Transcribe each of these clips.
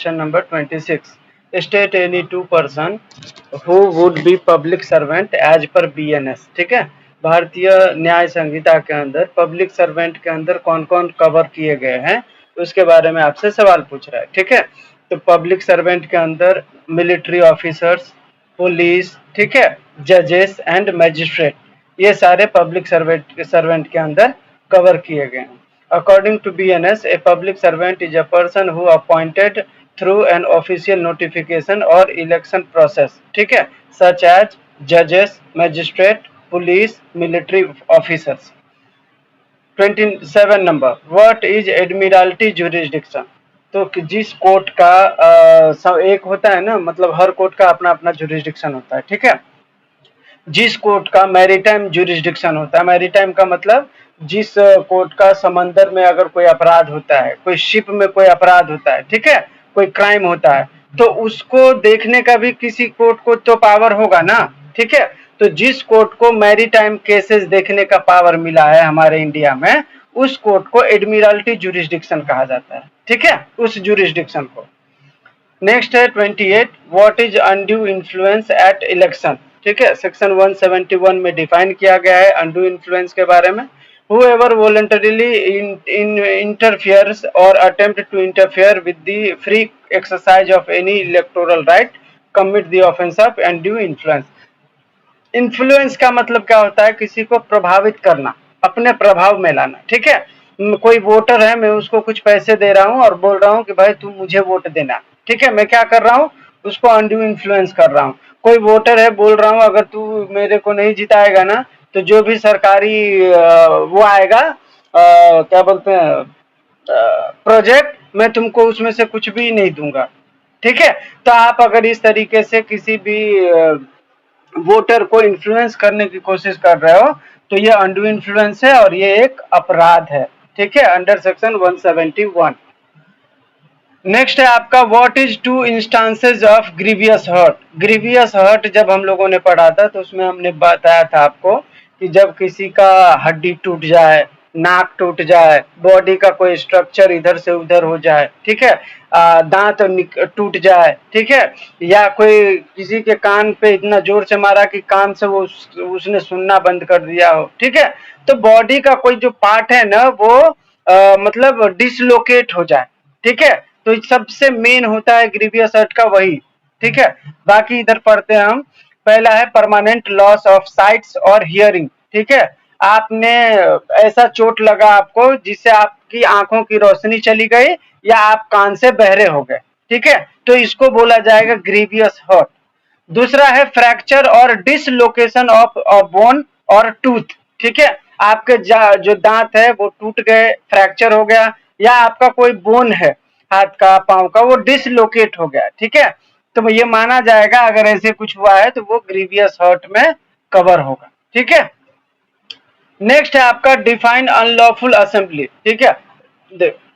Question number 26, state any two person who would be public servant as per BNS. ठीक है, भारतीय न्याय संहिता के अंदर पब्लिक सर्वेंट के अंदर कौन कौन कवर किए गए हैं उसके बारे में आपसे सवाल पूछ रहा है। ठीक है, तो पब्लिक सर्वेंट के अंदर मिलिट्री ऑफिसर्स, पुलिस, ठीक है, जजेस एंड मैजिस्ट्रेट, ये सारे पब्लिक सर्वेंट के अंदर कवर किए गए हैं। According to BNS, a public servant is a person who appointed through an official notification or election process, ठीक है, सच एज जजेस, मैजिस्ट्रेट, पुलिस, मिलिट्री ऑफिसर्स। 27 नंबर, व्हाट इज एडमिरल्टी जुरिस्डिक्शन। तो जिस कोर्ट का एक होता है ना, मतलब हर कोर्ट का अपना अपना जुरिस्डिक्शन होता है। ठीक है, जिस कोर्ट का मैरीटाइम जुरिस्डिक्शन होता है, मैरीटाइम का मतलब जिस कोर्ट का समंदर में अगर कोई अपराध होता है, कोई शिप में कोई अपराध होता है, ठीक है, कोई क्राइम होता है, तो उसको देखने का भी किसी कोर्ट को तो पावर होगा ना। ठीक है, तो जिस कोर्ट को मैरीटाइम केसेस देखने का पावर मिला है हमारे इंडिया में, उस कोर्ट को एडमिरल्टी जुरिस्डिक्शन कहा जाता है। ठीक है, उस जुरिस्डिक्शन को। नेक्स्ट है 28, what is undue influence at election. ठीक है, सेक्शन 171 में डिफाइन किया गया है अनड्यू इन्फ्लुएंस के बारे में। Whoever voluntarily interferes or attempt to interfere with the free exercise of any electoral right commit the offense of undue influence। Influence का मतलब क्या होता है, किसी को प्रभावित करना, अपने प्रभाव में लाना। ठीक है, कोई वोटर है, मैं उसको कुछ पैसे दे रहा हूँ और बोल रहा हूँ कि भाई तू मुझे वोट देना। ठीक है, मैं क्या कर रहा हूँ, उसको अनड्यू इन्फ्लुएंस कर रहा हूँ। कोई वोटर है, बोल रहा हूँ अगर तू मेरे को नहीं जिताएगा ना, तो जो भी सरकारी वो आएगा, क्या बोलते हैं, प्रोजेक्ट, मैं तुमको उसमें से कुछ भी नहीं दूंगा। ठीक है, तो आप अगर इस तरीके से किसी भी वोटर को इन्फ्लुएंस करने की कोशिश कर रहे हो, तो ये अनड्यू इन्फ्लुएंस है और ये एक अपराध है। ठीक है, अंडर सेक्शन 171। नेक्स्ट है आपका, what is two instances of grievous hurt. Grievous hurt जब हम लोगों ने पढ़ा था तो उसमें हमने बताया था आपको कि जब किसी का हड्डी टूट जाए, नाक टूट जाए, बॉडी का कोई स्ट्रक्चर इधर से उधर हो जाए, ठीक है, दांत टूट जाए, ठीक है, या कोई किसी के कान पे इतना जोर से मारा कि कान से वो उसने सुनना बंद कर दिया हो। ठीक है, तो बॉडी का कोई जो पार्ट है ना वो मतलब डिसलोकेट हो जाए। ठीक है, तो सबसे मेन होता है ग्रीवियस हर्ट का वही। ठीक है, बाकी इधर पढ़ते हैं हम। पहला है परमानेंट लॉस ऑफ साइट्स और हियरिंग। ठीक है, आपने ऐसा चोट लगा आपको जिससे आपकी आंखों की रोशनी चली गई या आप कान से बहरे हो गए। ठीक है, तो इसको बोला जाएगा ग्रीवियस हर्ट। दूसरा है फ्रैक्चर और डिसलोकेशन ऑफ बोन और टूथ। ठीक है, आपके जो दांत है वो टूट गए, फ्रैक्चर हो गया, या आपका कोई बोन है हाथ का, पांव का, वो डिसलोकेट हो गया। ठीक है, तो ये माना जाएगा अगर ऐसे कुछ हुआ है तो वो ग्रीवियस हर्ट में कवर होगा। ठीक है, नेक्स्ट है आपका डिफाइन अनलॉफुल असेंबली। ठीक है,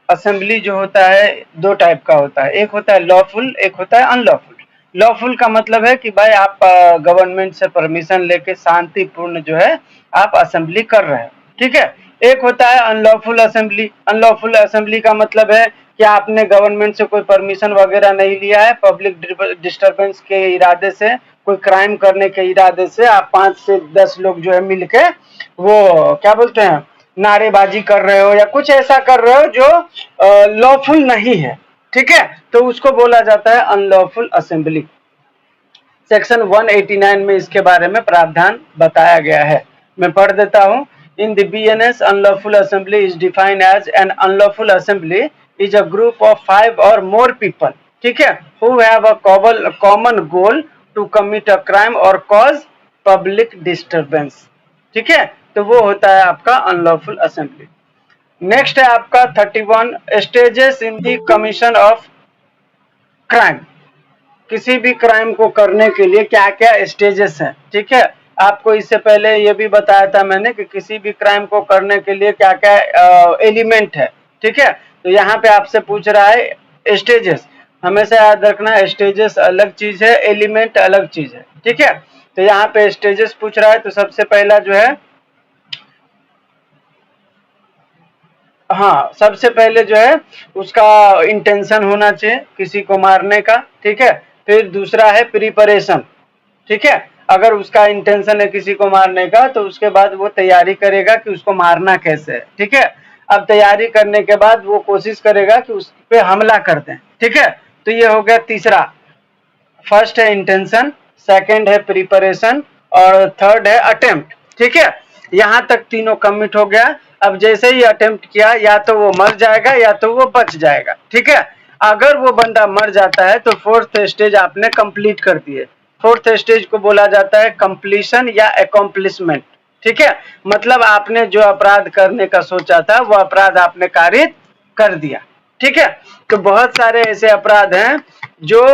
असेंबली जो होता है दो टाइप का होता है, एक होता है लॉफुल, एक होता है अनलॉफुल। लॉफुल का मतलब है कि भाई आप गवर्नमेंट से परमिशन लेके शांतिपूर्ण जो है आप असेंबली कर रहे हो। ठीक है, एक होता है अनलॉफुल असेंबली। अनलॉफुल असेंबली का मतलब है कि आपने गवर्नमेंट से कोई परमिशन वगैरह नहीं लिया है, पब्लिक डिस्टरबेंस के इरादे से, कोई क्राइम करने के इरादे से आप 5 से 10 लोग जो है मिलके वो क्या बोलते हैं नारेबाजी कर रहे हो या कुछ ऐसा कर रहे हो जो लॉफुल नहीं है। ठीक है, तो उसको बोला जाता है अनलॉफुल असेंबली। सेक्शन 189 में इसके बारे में प्रावधान बताया गया है, मैं पढ़ देता हूँ। In the BNS unlawful assembly is defined as an unlawful assembly is a group of 5 or more people, ठीक है, who have a common goal to commit a crime or cause public disturbance. ठीक है, तो वो होता है आपका unlawful assembly. Next है आपका 31, stages in the commission of crime. किसी भी क्राइम को करने के लिए क्या क्या स्टेजेस हैं। ठीक है, आपको इससे पहले ये भी बताया था मैंने कि किसी भी क्राइम को करने के लिए क्या क्या एलिमेंट है। ठीक है, तो यहाँ पे आपसे पूछ रहा है स्टेजेस। हमेशा याद रखना, स्टेजेस अलग चीज है, एलिमेंट अलग चीज है। ठीक है, तो यहाँ पे स्टेजेस पूछ रहा है, तो सबसे पहला जो है हाँ, सबसे पहले जो है उसका इंटेंशन होना चाहिए किसी को मारने का, ठीक है। फिर दूसरा है प्रिपरेशन, ठीक है। अगर उसका इंटेंशन है किसी को मारने का तो उसके बाद वो तैयारी करेगा कि उसको मारना कैसे है, ठीक है। अब तैयारी करने के बाद वो कोशिश करेगा कि उस पे हमला कर दें, ठीक है। तो ये हो गया तीसरा। फर्स्ट है इंटेंशन, सेकंड है प्रिपरेशन और थर्ड है अटेम्प्ट, ठीक है। यहाँ तक तीनों कमिट हो गया। अब जैसे ही अटेम्प्ट किया या तो वो मर जाएगा या तो वो बच जाएगा, ठीक है। अगर वो बंदा मर जाता है तो फोर्थ स्टेज आपने कंप्लीट कर दिए। फोर्थ स्टेज को बोला जाता है कंप्लीशन या अकम्प्लिशमेंट, ठीक है। मतलब आपने जो अपराध करने का सोचा था वो अपराध आपने कारित कर दिया, ठीक है। तो बहुत सारे ऐसे अपराध हैं जो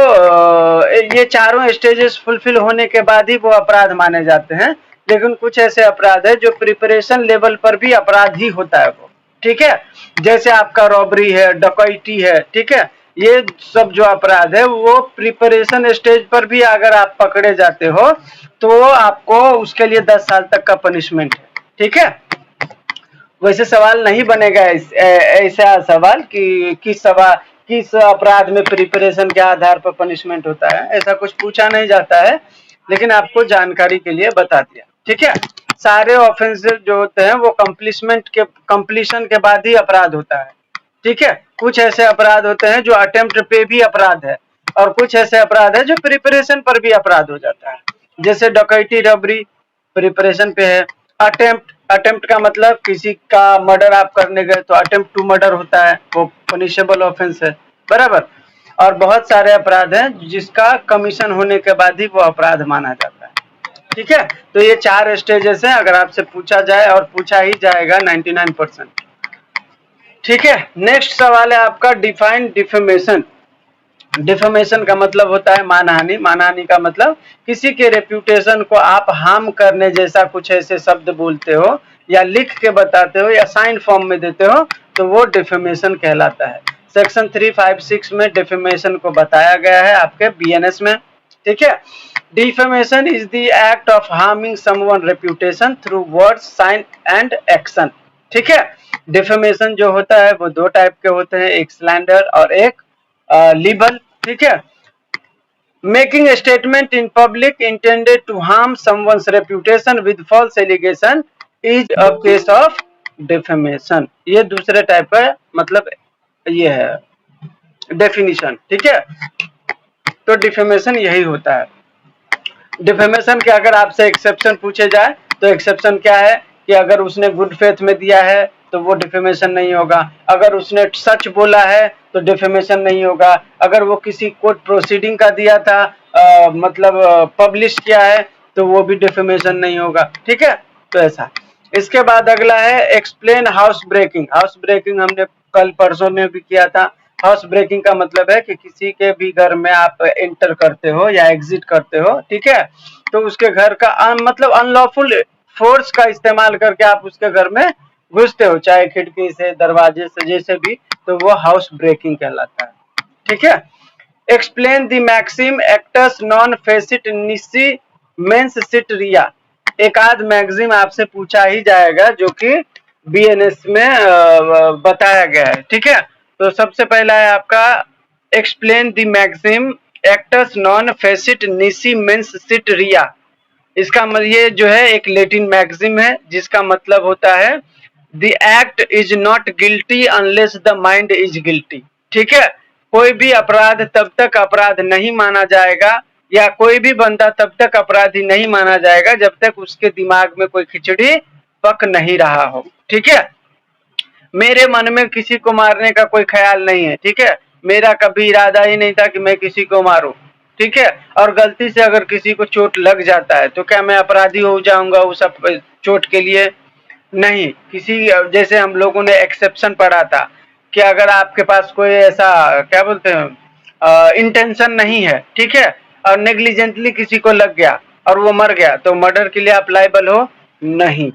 ये चारों स्टेजेस फुलफिल होने के बाद ही वो अपराध माने जाते हैं। लेकिन कुछ ऐसे अपराध है जो प्रिपरेशन लेवल पर भी अपराध ही होता है वो, ठीक है। जैसे आपका रॉबरी है, डकैती है, ठीक है। ये सब जो अपराध है वो प्रिपरेशन स्टेज पर भी अगर आप पकड़े जाते हो तो आपको उसके लिए 10 साल तक का पनिशमेंट है, ठीक है। वैसे सवाल नहीं बनेगा ऐसा सवाल कि किस अपराध में प्रिपरेशन के आधार पर पनिशमेंट होता है, ऐसा कुछ पूछा नहीं जाता है। लेकिन आपको जानकारी के लिए बता दिया, ठीक है। सारे ऑफेंसेस जो होते हैं वो कंप्लीशन के बाद ही अपराध होता है, ठीक है। कुछ ऐसे अपराध होते हैं जो अटेम्प्ट पे भी अपराध है और कुछ ऐसे अपराध है जो प्रिपरेशन पर भी अपराध हो जाता है। जैसे डकैती, रबरी प्रिपरेशन पे है। अटेम्प्ट का मतलब किसी का मर्डर आप करने गए तो अटेम्प्ट टू मर्डर होता है, वो पनिशेबल ऑफेंस है, बराबर। और बहुत सारे अपराध हैं जिसका कमीशन होने के बाद ही वो अपराध माना जाता है, ठीक है। तो ये 4 स्टेजेस हैं, अगर आपसे पूछा जाए और पूछा ही जाएगा 99%, ठीक है। नेक्स्ट सवाल है आपका डिफाइन डिफेमेशन। डिफेमेशन का मतलब होता है मानहानि। मानहानि का मतलब किसी के रेप्यूटेशन को आप हार्म करने जैसा कुछ ऐसे शब्द बोलते हो या लिख के बताते हो या साइन फॉर्म में देते हो तो वो डिफेमेशन कहलाता है। सेक्शन 356 में डिफेमेशन को बताया गया है आपके बीएनएस में, ठीक है। Defamation is the act of harming someone reputation through words, sign and action, ठीक है। डिफेमेशन जो होता है वो 2 टाइप के होते हैं, एक स्लैंडर और एक लिबल, ठीक है। Making statement in public intended to harm someone's reputation with false allegation is a case of defamation. ये दूसरे टाइप का मतलब ये है डेफिनेशन, ठीक है। तो डिफेमेशन यही होता है। डिफेमेशन के अगर आपसे एक्सेप्शन पूछे जाए तो एक्सेप्शन क्या है कि अगर उसने गुड फेथ में दिया है तो वो डिफेमेशन नहीं होगा। अगर उसने सच बोला है तो डिफेमेशन नहीं होगा। अगर वो किसी कोर्ट प्रोसीडिंग का दिया था मतलब पब्लिश किया है तो वो भी डिफेमेशन नहीं होगा, ठीक है। तो ऐसा। इसके बाद अगला है explain house breaking. House breaking हमने कल परसों में भी किया था। हाउस ब्रेकिंग का मतलब है कि किसी के भी घर में आप एंटर करते हो या एग्जिट करते हो, ठीक है। तो उसके घर का मतलब अनलॉफुल फोर्स का इस्तेमाल करके आप उसके घर में घुसते हो, चाहे खिड़की से, दरवाजे से, जैसे भी, तो वो हाउस ब्रेकिंग कहलाता है, ठीक है। Explain the maxim actus non facit nisi mens sit rea. एक आध मैगजीन आपसे पूछा ही जाएगा जो कि बीएनएस में बताया गया है, ठीक है। तो सबसे पहला है आपका explain the maxim actus non facit nisi mens sit rea. इसका ये जो है एक लैटिन मैक्सिम है जिसका मतलब होता है the act is not guilty unless the mind is guilty, ठीक है। कोई भी अपराध तब तक अपराध नहीं माना जाएगा या कोई भी बंदा तब तक अपराधी नहीं माना जाएगा जब तक उसके दिमाग में कोई खिचड़ी पक नहीं रहा हो, ठीक है। मेरे मन में किसी को मारने का कोई ख्याल नहीं है, ठीक है। मेरा कभी इरादा ही नहीं था कि मैं किसी को मारूं, ठीक है। और गलती से अगर किसी को चोट लग जाता है तो क्या मैं अपराधी हो जाऊंगा उस चोट के लिए? नहीं। किसी जैसे हम लोगों ने एक्सेप्शन पढ़ा था कि अगर आपके पास कोई ऐसा क्या बोलते हैं इंटेंशन नहीं है, ठीक है, और नेग्लिजेंटली किसी को लग गया और वो मर गया तो मर्डर के लिए आप लायबल हो नहीं,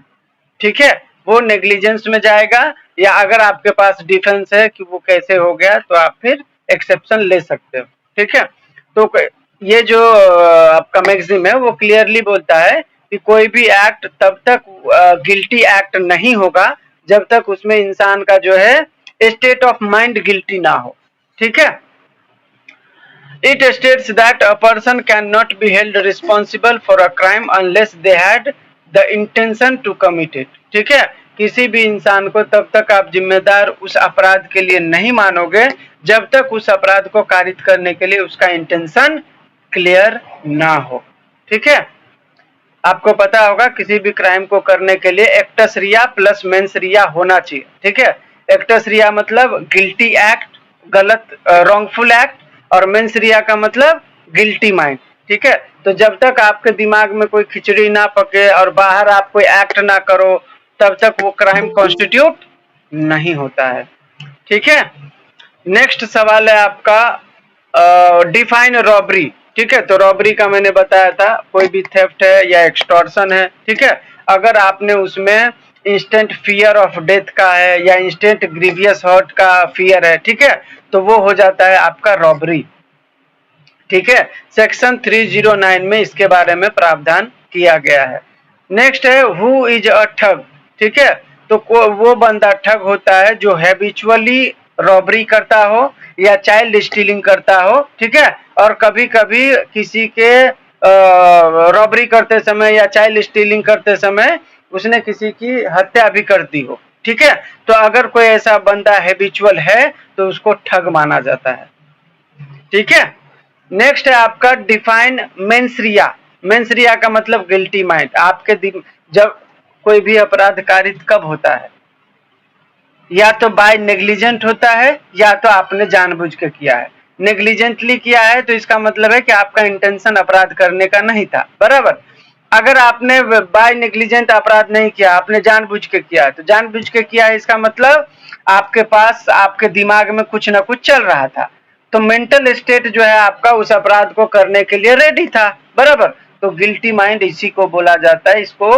ठीक है। वो नेग्लिजेंस में जाएगा या अगर आपके पास डिफेंस है कि वो कैसे हो गया तो आप फिर एक्सेप्शन ले सकते हो, ठीक है। तो ये जो आपका मैक्सिम है वो क्लियरली बोलता है कि कोई भी एक्ट तब तक गिल्टी एक्ट नहीं होगा जब तक उसमें इंसान का जो है स्टेट ऑफ माइंड गिल्टी ना हो, ठीक है। It states that a person cannot be held responsible for a crime unless they had the intention to commit it, ठीक है। किसी भी इंसान को तब तक आप जिम्मेदार उस अपराध के लिए नहीं मानोगे जब तक उस अपराध को कारित करने के लिए उसका इंटेंशन क्लियर ना हो, ठीक है। आपको पता होगा किसी भी क्राइम को करने के लिए एक्टस रिया प्लस मेंस रिया होना चाहिए, ठीक है। एक्टस रिया मतलब गिल्टी एक्ट, गलत रॉन्गफुल एक्ट, और मेंस रिया का मतलब गिल्टी माइंड, ठीक है। तो जब तक आपके दिमाग में कोई खिचड़ी ना पके और बाहर आप कोई एक्ट ना करो तब तक वो क्राइम कॉन्स्टिट्यूट नहीं होता है, ठीक है। नेक्स्ट सवाल है आपका डिफाइन रॉबरी, ठीक है। तो रॉबरी का मैंने बताया था कोई भी थेफ्ट है या एक्सटॉर्शन है, ठीक है। अगर आपने उसमें इंस्टेंट फियर ऑफ डेथ का है या इंस्टेंट ग्रीवियस हर्ट का फियर है, ठीक है, तो वो हो जाता है आपका रॉबरी, ठीक है। सेक्शन 309 में इसके बारे में प्रावधान किया गया है। नेक्स्ट है हु इज अ ठग, ठीक है। तो वो बंदा ठग होता है जो हैबिचुअली रॉबरी करता हो या चाइल्ड स्टीलिंग करता हो, ठीक है, और कभी कभी किसी के रॉबरी करते समय या चाइल्ड स्टीलिंग करते समय उसने किसी की हत्या भी कर दी हो, ठीक है। तो अगर कोई ऐसा बंदा हैबिचुअल है तो उसको ठग माना जाता है, ठीक है। नेक्स्ट है आपका डिफाइन मेंसरिया। मेंसरिया का मतलब गिल्टी माइंड। जब कोई भी अपराध कारित कब होता है, या तो बाय नेग्लिजेंट होता है या तो आपने जानबूझ के किया है। नेग्लिजेंटली किया है तो इसका मतलब है कि आपका इंटेंशन अपराध करने का नहीं था, बराबर। अगर आपने बाय नेग्लिजेंट अपराध नहीं किया, आपने जानबूझ के किया है, तो जानबूझ के किया है इसका मतलब आपके पास आपके दिमाग में कुछ ना कुछ चल रहा था, तो मेंटल स्टेट जो है आपका उस अपराध को करने के लिए रेडी था, बराबर। तो गिल्टी माइंड इसी को बोला जाता है। इसको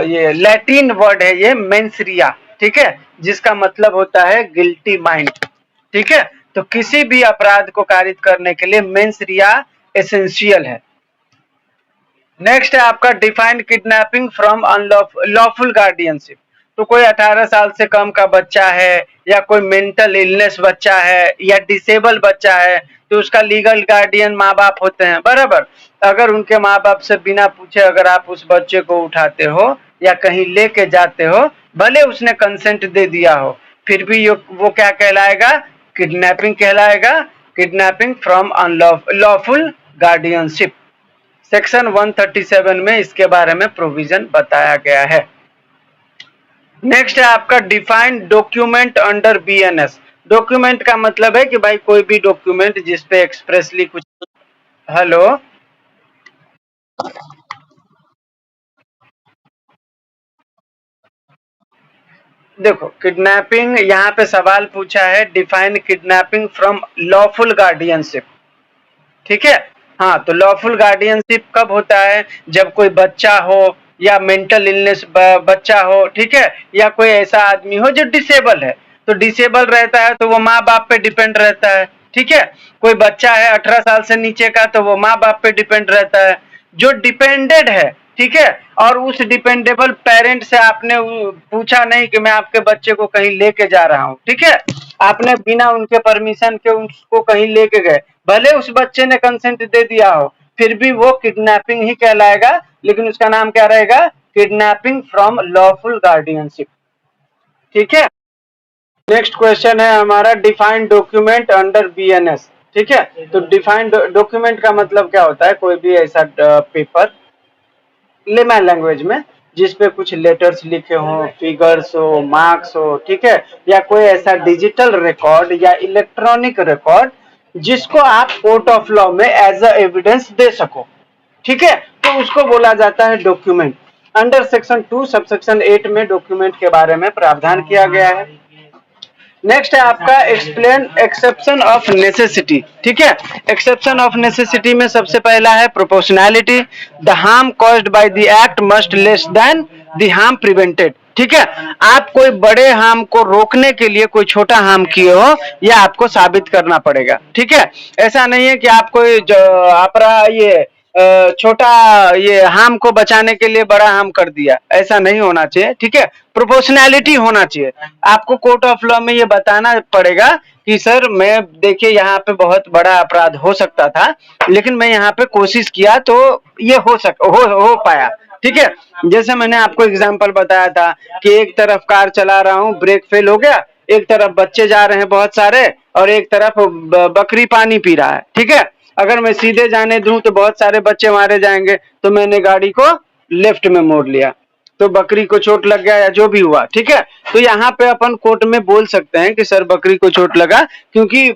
ये लैटिन वर्ड है ये मेंसरिया, ठीक है, जिसका मतलब होता है गिल्टी माइंड, ठीक है। तो किसी भी अपराध को कारित करने के लिए मेंसरिया एसेंशियल है। नेक्स्ट है आपका define kidnapping from unlawful guardianship. तो कोई 18 साल से कम का बच्चा है या कोई मेंटल इलनेस बच्चा है या डिसेबल बच्चा है तो उसका लीगल गार्डियन माँ बाप होते हैं, बराबर। अगर उनके माँ बाप से बिना पूछे अगर आप उस बच्चे को उठाते हो या कहीं लेके जाते हो, भले उसने कंसेंट दे दिया हो, फिर भी वो क्या कहलाएगा, किडनैपिंग कहलाएगा। Kidnapping from unlawful guardianship. Section 137 में इसके बारे में प्रोविजन बताया गया है। नेक्स्ट है आपका defined document under BNS. Document का मतलब है कि भाई कोई भी डॉक्यूमेंट जिसपे एक्सप्रेसली कुछ, हेलो, देखो किडनैपिंग यहाँ पे सवाल पूछा है define kidnapping from lawful guardianship, ठीक है। हाँ, तो लॉफुल गार्डियनशिप कब होता है, जब कोई बच्चा हो या मेंटल इलनेस बच्चा हो, ठीक है, या कोई ऐसा आदमी हो जो डिसेबल है। तो डिसेबल रहता है तो वो माँ बाप पे डिपेंड रहता है, ठीक है। कोई बच्चा है 18 साल से नीचे का तो वो माँ बाप पे डिपेंड रहता है। जो डिपेंडेड है, ठीक है, और उस डिपेंडेबल पेरेंट से आपने पूछा नहीं कि मैं आपके बच्चे को कहीं लेके जा रहा हूँ, ठीक है, आपने बिना उनके परमिशन के उसको कहीं लेके गए, भले उस बच्चे ने कंसेंट दे दिया हो, फिर भी वो किडनैपिंग ही कहलाएगा, लेकिन उसका नाम क्या रहेगा, किडनैपिंग फ्रॉम लॉफुल गार्डियनशिप, ठीक है। नेक्स्ट क्वेश्चन है हमारा डिफाइंड डॉक्यूमेंट अंडर बीएनएस, ठीक है। तो डिफाइंड डॉक्यूमेंट का मतलब क्या होता है, कोई भी ऐसा पेपर लेमैन लैंग्वेज में जिसपे कुछ लेटर्स लिखे हो, फिगर्स हो, मार्क्स हो, ठीक है, या कोई ऐसा डिजिटल रिकॉर्ड या इलेक्ट्रॉनिक रिकॉर्ड जिसको आप कोर्ट ऑफ लॉ में एज अ एविडेंस दे सको, ठीक है, तो उसको बोला जाता है डॉक्यूमेंट। अंडर सेक्शन 2 सबसेक्शन 8 में डॉक्यूमेंट के बारे में प्रावधान किया गया है। नेक्स्ट है आपका एक्सप्लेन एक्सेप्शन ऑफ नेसेसिटी, ठीक है। एक्सेप्शन ऑफ नेसेसिटी में सबसे पहला है proportionality. The harm caused by the act must less than the harm prevented, ठीक है। आप कोई बड़े हार्म को रोकने के लिए कोई छोटा हार्म किए हो यह आपको साबित करना पड़ेगा, ठीक है। ऐसा नहीं है कि आप कोई ये छोटा ये हार्म को बचाने के लिए बड़ा हार्म कर दिया, ऐसा नहीं होना चाहिए, ठीक है। प्रोपोर्शनैलिटी होना चाहिए। आपको कोर्ट ऑफ लॉ में ये बताना पड़ेगा कि सर मैं देखिए यहाँ पे बहुत बड़ा अपराध हो सकता था, लेकिन मैं यहाँ पे कोशिश किया तो ये हो पाया, ठीक है। जैसे मैंने आपको एग्जांपल बताया था कि एक तरफ कार चला रहा हूँ, ब्रेक फेल हो गया, एक तरफ बच्चे जा रहे हैं बहुत सारे और एक तरफ बकरी पानी पी रहा है, ठीक है। अगर मैं सीधे जाने दूं तो बहुत सारे बच्चे मारे जाएंगे, तो मैंने गाड़ी को लेफ्ट में मोड़ लिया, तो बकरी को चोट लग गया या जो भी हुआ, ठीक है। तो यहाँ पे अपन कोर्ट में बोल सकते हैं कि सर बकरी को चोट लगा क्योंकि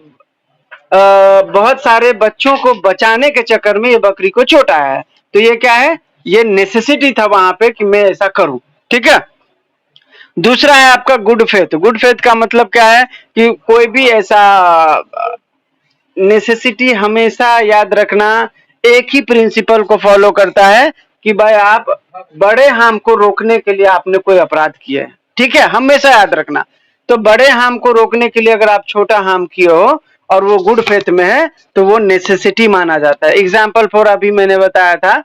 बहुत सारे बच्चों को बचाने के चक्कर में ये बकरी को चोट आया है। तो ये क्या है, ये नेसेसिटी था वहां पे कि मैं ऐसा करूं, ठीक है। दूसरा है आपका गुड फेथ। गुड फेथ का मतलब क्या है कि कोई भी ऐसा नेसेसिटी हमेशा याद रखना एक ही प्रिंसिपल को फॉलो करता है कि भाई आप बड़े हार्म को रोकने के लिए आपने कोई अपराध किया है, ठीक है, हमेशा याद रखना। तो बड़े हार्म को रोकने के लिए अगर आप छोटा हार्म किए हो और वो गुड फेथ में है तो वो नेसेसिटी माना जाता है। एग्जाम्पल फॉर अभी मैंने बताया था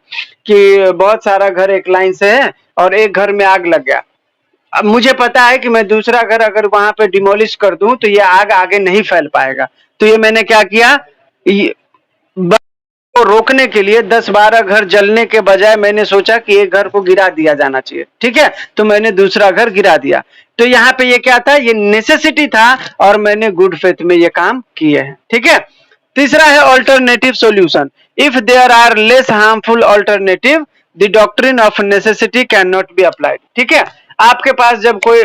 कि बहुत सारा घर एक लाइन से है और एक घर में आग लग गया। अब मुझे पता है कि मैं दूसरा घर अगर वहां पे डिमोलिश कर दूं तो ये आग आगे नहीं फैल पाएगा, तो ये मैंने क्या किया, को रोकने के लिए 10-12 घर जलने के बजाय मैंने सोचा कि एक घर को गिरा दिया जाना चाहिए, ठीक है। तो मैंने दूसरा घर गिरा दिया। तो यहाँ पे ये क्या था, ये नेसेसिटी था और मैंने गुड फेथ में ये काम किए हैं, ठीक है। तीसरा है alternative solution. If there are less harmful alternative the doctrine of necessity can not be applied, ठीक है। आपके पास जब कोई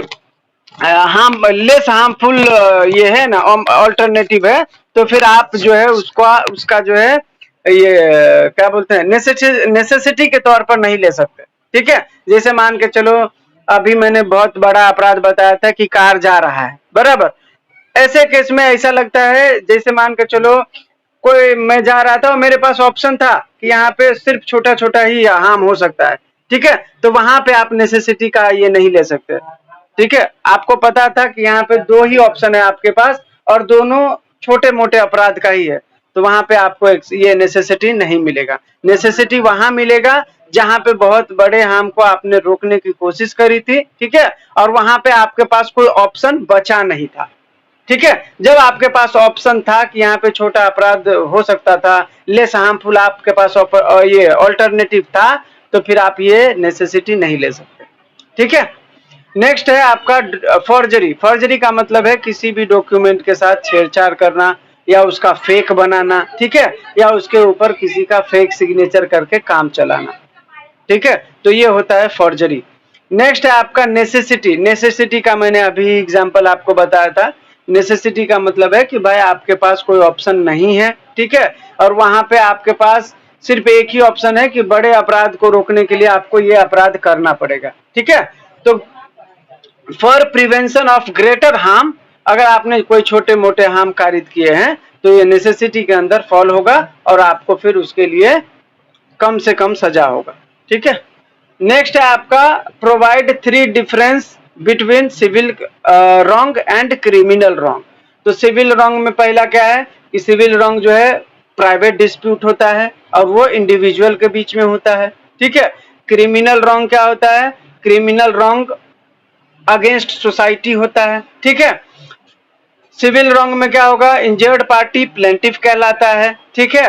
हार्म लेस हार्मफुल ये है ना ऑल्टरनेटिव है, तो फिर आप जो है उसका जो है ये क्या बोलते हैं नेसेसिटी के तौर पर नहीं ले सकते, ठीक है। जैसे मान के चलो अभी मैंने बहुत बड़ा अपराध बताया था कि कार जा रहा है, बराबर। ऐसे केस में ऐसा लगता है जैसे मान के चलो कोई मैं जा रहा था और मेरे पास ऑप्शन था कि यहाँ पे सिर्फ छोटा छोटा ही हार्म हो सकता है, ठीक है। तो वहां पे आप नेसेसिटी का ये नहीं ले सकते, ठीक है। आपको पता था कि यहाँ पे दो ही ऑप्शन है आपके पास और दोनों छोटे मोटे अपराध का ही है, तो वहां पे आपको ये नेसेसिटी नहीं मिलेगा। नेसेसिटी वहां मिलेगा जहां पे बहुत बड़े हार्म को आपने रोकने की कोशिश करी थी, ठीक है, और वहां पे आपके पास कोई ऑप्शन बचा नहीं था, ठीक है। जब आपके पास ऑप्शन था कि यहाँ पे छोटा अपराध हो सकता था, लेस हार्मफुल आपके पास ये ऑल्टरनेटिव था, तो फिर आप ये नेसेसिटी नहीं ले सकते, ठीक है। नेक्स्ट है आपका फॉर्जरी। फॉर्जरी का मतलब है किसी भी डॉक्यूमेंट के साथ छेड़छाड़ करना या उसका फेक बनाना, ठीक है, या उसके ऊपर किसी का फेक सिग्नेचर करके काम चलाना, ठीक है। तो ये होता है फॉर्जरी। नेक्स्ट है आपका नेसेसिटी। नेसेसिटी का मैंने अभी एग्जांपल आपको बताया था। नेसेसिटी का मतलब है कि भाई आपके पास कोई ऑप्शन नहीं है, ठीक है, और वहां पे आपके पास सिर्फ एक ही ऑप्शन है कि बड़े अपराध को रोकने के लिए आपको ये अपराध करना पड़ेगा, ठीक है। तो for prevention of greater harm, अगर आपने कोई छोटे मोटे हार्म कारित किए हैं तो ये नेसेसिटी के अंदर फॉल होगा और आपको फिर उसके लिए कम से कम सजा होगा, ठीक है। नेक्स्ट है आपका provide 3 difference between civil wrong and criminal wrong. तो सिविल रॉन्ग में पहला क्या है कि सिविल रॉन्ग जो है प्राइवेट डिस्प्यूट होता है और वो इंडिविजुअल के बीच में होता है, ठीक है। क्रिमिनल रॉन्ग क्या होता है, क्रिमिनल रॉन्ग अगेंस्ट सोसाइटी होता है, ठीक है। सिविल रॉन्ग में क्या होगा, इंजर्ड पार्टी प्लेंटिफ कहलाता है, ठीक है।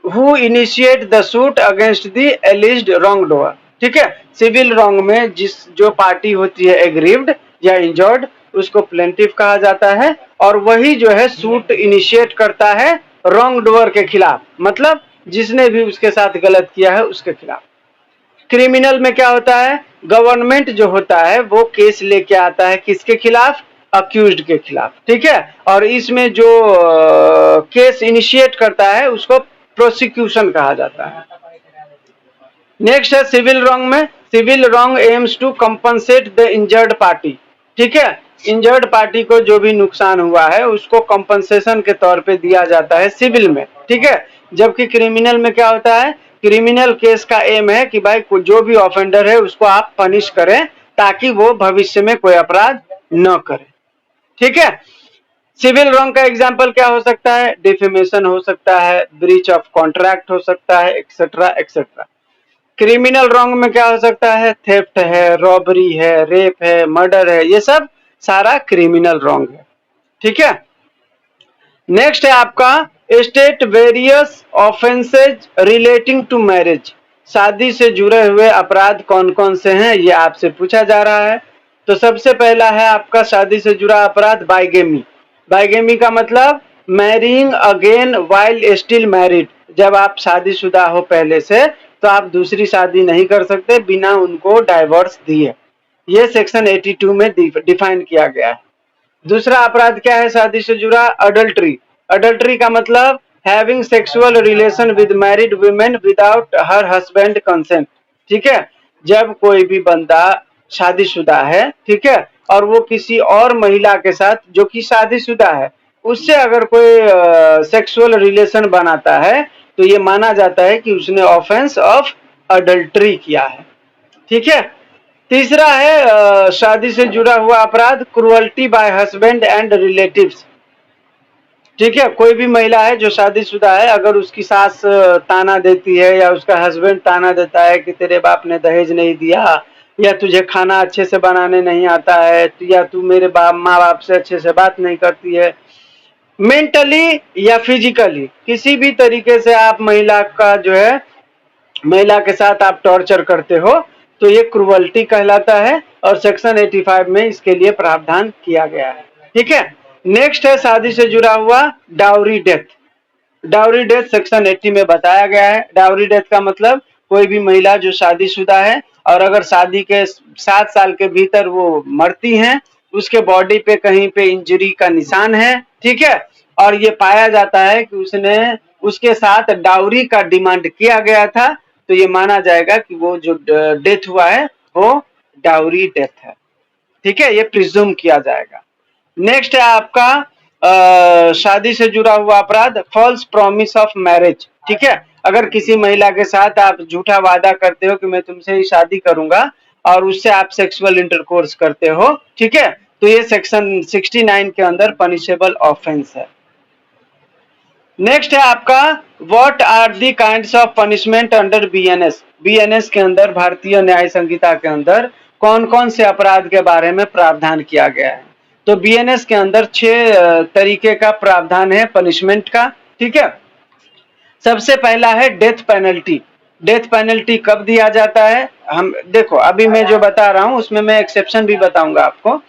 Who initiate the suit against the एलिज्ड wrong doer, ठीक है। सिविल रॉन्ग में जो पार्टी होती है एग्रीव्ड या इंजर्ड उसको प्लेंटिफ कहा जाता है और वही जो है सूट इनिशिएट करता है रॉन्ग डूअर के खिलाफ, मतलब जिसने भी उसके साथ गलत किया है उसके खिलाफ। क्रिमिनल में क्या होता है, गवर्नमेंट जो होता है वो केस लेके आता है किसके खिलाफ, अक्यूज्ड के खिलाफ, ठीक है। और इसमें जो केस इनिशिएट करता है उसको प्रोसिक्यूशन कहा जाता है। नेक्स्ट है सिविल रॉन्ग में, civil wrong aims to compensate the injured party, ठीक है। इंजर्ड पार्टी को जो भी नुकसान हुआ है उसको कंपनसेशन के तौर पे दिया जाता है सिविल में, ठीक है। जबकि क्रिमिनल में क्या होता है, क्रिमिनल केस का एम है कि भाई जो भी ऑफेंडर है उसको आप पनिश करें ताकि वो भविष्य में कोई अपराध न करे, ठीक है। सिविल रॉन्ग का एग्जाम्पल क्या हो सकता है? डिफेमेशन हो सकता है, ब्रीच ऑफ कॉन्ट्रैक्ट हो सकता है, एक्सेट्रा एक्सेट्रा। क्रिमिनल रॉन्ग में क्या हो सकता है? थेफ्ट है, रॉबरी है, रेप है, मर्डर है, ये सब सारा क्रिमिनल रॉन्ग है। ठीक है। नेक्स्ट है आपका state various offences relating to marriage. शादी से जुड़े हुए अपराध कौन कौन से हैं, ये आपसे पूछा जा रहा है। तो सबसे पहला है आपका शादी से जुड़ा अपराध बाइगेमी। बाइगेमी का मतलब marrying again while still married. जब आप शादीशुदा हो पहले से, तो आप दूसरी शादी नहीं कर सकते बिना उनको डाइवोर्स दिए। ये सेक्शन 82 में डिफाइन किया गया है। दूसरा अपराध क्या है शादी से जुड़ा? अडल्ट्री। अडल्ट्री का मतलब having sexual relation with married women without her husband consent. ठीक है। जब कोई भी बंदा शादीशुदा है, ठीक है, और वो किसी और महिला के साथ जो कि शादीशुदा है, उससे अगर कोई सेक्सुअल रिलेशन बनाता है, तो ये माना जाता है कि उसने ऑफेंस ऑफ अडल्ट्री किया है। ठीक है। तीसरा है शादी से जुड़ा हुआ अपराध cruelty bye husband and relatives. ठीक है। कोई भी महिला है जो शादीशुदा है, अगर उसकी सास ताना देती है या उसका हस्बैंड ताना देता है कि तेरे बाप ने दहेज नहीं दिया, या तुझे खाना अच्छे से बनाने नहीं आता है, या तू मेरे माँ बाप से अच्छे से बात नहीं करती है, मेंटली या फिजिकली किसी भी तरीके से आप महिला का जो है, महिला के साथ आप टॉर्चर करते हो, तो ये क्रुअल्टी कहलाता है और सेक्शन 85 में इसके लिए प्रावधान किया गया है। ठीक है। नेक्स्ट है शादी से जुड़ा हुआ dowry death. Dowry death section 80 में बताया गया है। डाउरी डेथ का मतलब कोई भी महिला जो शादीशुदा है और अगर शादी के 7 साल के भीतर वो मरती हैं, उसके बॉडी पे कहीं पे इंजरी का निशान है, ठीक है, और ये पाया जाता है कि उसने उसके साथ डाउरी का डिमांड किया गया था, तो ये माना जाएगा कि वो जो डेथ हुआ है वो डाउरी डेथ है। ठीक है। ये प्रिज्यूम किया जाएगा। नेक्स्ट है आपका शादी से जुड़ा हुआ अपराध फॉल्स प्रॉमिस ऑफ मैरिज। ठीक है। अगर किसी महिला के साथ आप झूठा वादा करते हो कि मैं तुमसे ही शादी करूंगा और उससे आप सेक्सुअल इंटरकोर्स करते हो, ठीक है, तो ये सेक्शन 69 के अंदर पनिशेबल ऑफेंस है। नेक्स्ट है आपका what are the kinds of punishment under BNS. BNS के अंदर, भारतीय न्याय संहिता के अंदर कौन कौन से अपराध के बारे में प्रावधान किया गया है? तो बीएनएस के अंदर 6 तरीके का प्रावधान है पनिशमेंट का। ठीक है। सबसे पहला है डेथ पेनल्टी। डेथ पेनल्टी कब दिया जाता है? हम देखो, अभी मैं जो बता रहा हूं उसमें मैं एक्सेप्शन भी बताऊंगा आपको।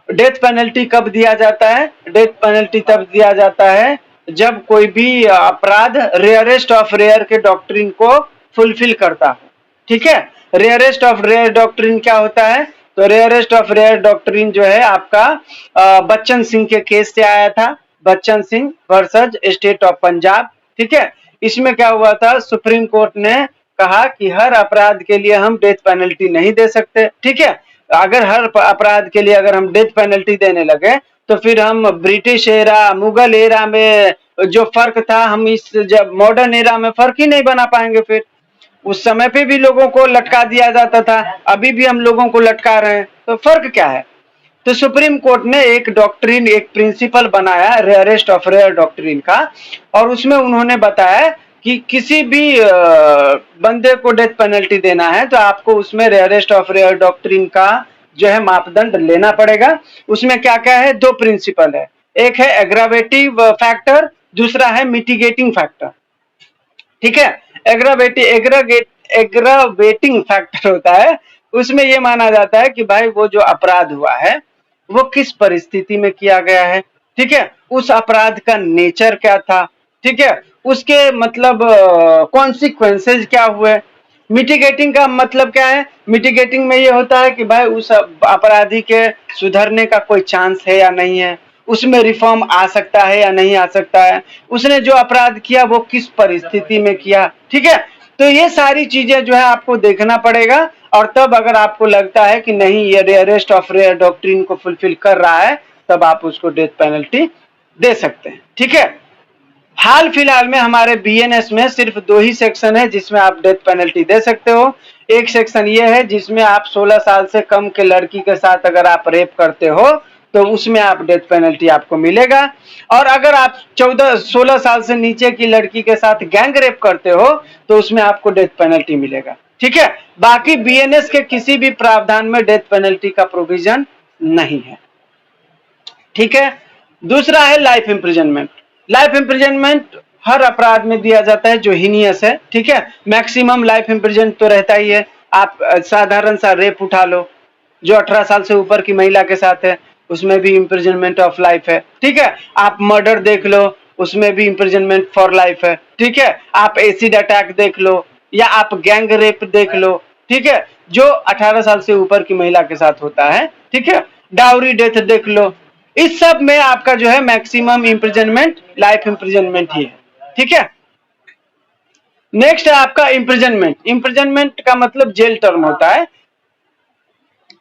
डेथ पेनल्टी कब दिया जाता है? डेथ पेनल्टी तब दिया जाता है जब कोई भी अपराध रेयरेस्ट ऑफ रेयर के डॉक्ट्रिन को फुलफिल करता हो। ठीक है। रेयरेस्ट ऑफ रेयर डॉक्ट्रिन क्या होता है? तो रेयरेस्ट ऑफ रेयर डॉक्ट्रिन जो है आपका बच्चन सिंह के केस से आया था, Bachchan Singh versus state of Punjab. ठीक है। इसमें क्या हुआ था? सुप्रीम कोर्ट ने कहा कि हर अपराध के लिए हम डेथ पेनल्टी नहीं दे सकते। ठीक है। अगर हर अपराध के लिए अगर हम डेथ पेनल्टी देने लगे, तो फिर हम ब्रिटिश एरा, मुगल एरा में जो फर्क था, हम इस जब मॉडर्न एरा में फर्क ही नहीं बना पाएंगे। फिर उस समय पे भी लोगों को लटका दिया जाता था, अभी भी हम लोगों को लटका रहे हैं, तो फर्क क्या है? तो सुप्रीम कोर्ट ने एक डॉक्ट्रिन, एक प्रिंसिपल बनाया रेयरेस्ट ऑफ रेयर डॉक्ट्रिन का, और उसमें उन्होंने बताया कि किसी भी बंदे को डेथ पेनल्टी देना है तो आपको उसमें रेयरेस्ट ऑफ रेयर डॉक्ट्रिन का जो है मापदंड लेना पड़ेगा। उसमें क्या क्या है? 2 प्रिंसिपल है। एक है एग्रावेटिव फैक्टर, दूसरा है मिटिगेटिंग फैक्टर। ठीक है। एग्रावेटिंग फैक्टर होता है, उसमें यह माना जाता है कि भाई वो जो अपराध हुआ है वो किस परिस्थिति में किया गया है। ठीक है। उस अपराध का नेचर क्या था। ठीक है। उसके मतलब कॉन्सिक्वेंसेज क्या हुए। मिटिगेटिंग का मतलब क्या है? मिटिगेटिंग में ये होता है कि भाई उस अपराधी के सुधरने का कोई चांस है या नहीं है, उसमें रिफॉर्म आ सकता है या नहीं आ सकता है, उसने जो अपराध किया वो किस परिस्थिति में किया। ठीक है। तो ये सारी चीजें जो है आपको देखना पड़ेगा, और तब अगर आपको लगता है कि नहीं ये रेयरेस्ट ऑफ रेयर डॉक्ट्रिन को फुलफिल कर रहा है, तब आप उसको डेथ पेनल्टी दे सकते हैं। ठीक है। हाल फिलहाल में हमारे बीएनएस में सिर्फ 2 ही सेक्शन है जिसमें आप डेथ पेनल्टी दे सकते हो। एक सेक्शन ये है जिसमें आप 16 साल से कम के लड़की के साथ अगर आप रेप करते हो तो उसमें आप डेथ पेनल्टी आपको मिलेगा। और अगर आप 14-16 साल से नीचे की लड़की के साथ गैंग रेप करते हो तो उसमें आपको डेथ पेनल्टी मिलेगा। ठीक है, बाकी बीएनएस के किसी भी प्रावधान में डेथ पेनल्टी का प्रोविजन नहीं है। ठीक है, दूसरा है लाइफ इम्प्रिजनमेंट। लाइफ इम्प्रिजनमेंट हर अपराध में दिया जाता है जो हीनियस है। ठीक है, मैक्सिमम लाइफ इम्प्रिजन तो रहता ही है। आप साधारण सा रेप उठा लो जो 18 साल से ऊपर की महिला के साथ है, उसमें भी इम्प्रिजनमेंट ऑफ लाइफ है। ठीक है, आप मर्डर देख लो, उसमें भी इम्प्रिजनमेंट फॉर लाइफ है। ठीक है, आप एसिड अटैक देख लो या आप गैंग रेप देख लो। ठीक है, जो 18 साल से ऊपर की महिला के साथ होता है। ठीक है, डाउरी डेथ देख लो, इस सब में आपका जो है मैक्सिमम इम्प्रिजनमेंट लाइफ इम्प्रिजनमेंट ही है। ठीक है, नेक्स्ट है आपका इम्प्रिजनमेंट। इम्प्रिजनमेंट का मतलब जेल टर्म होता है।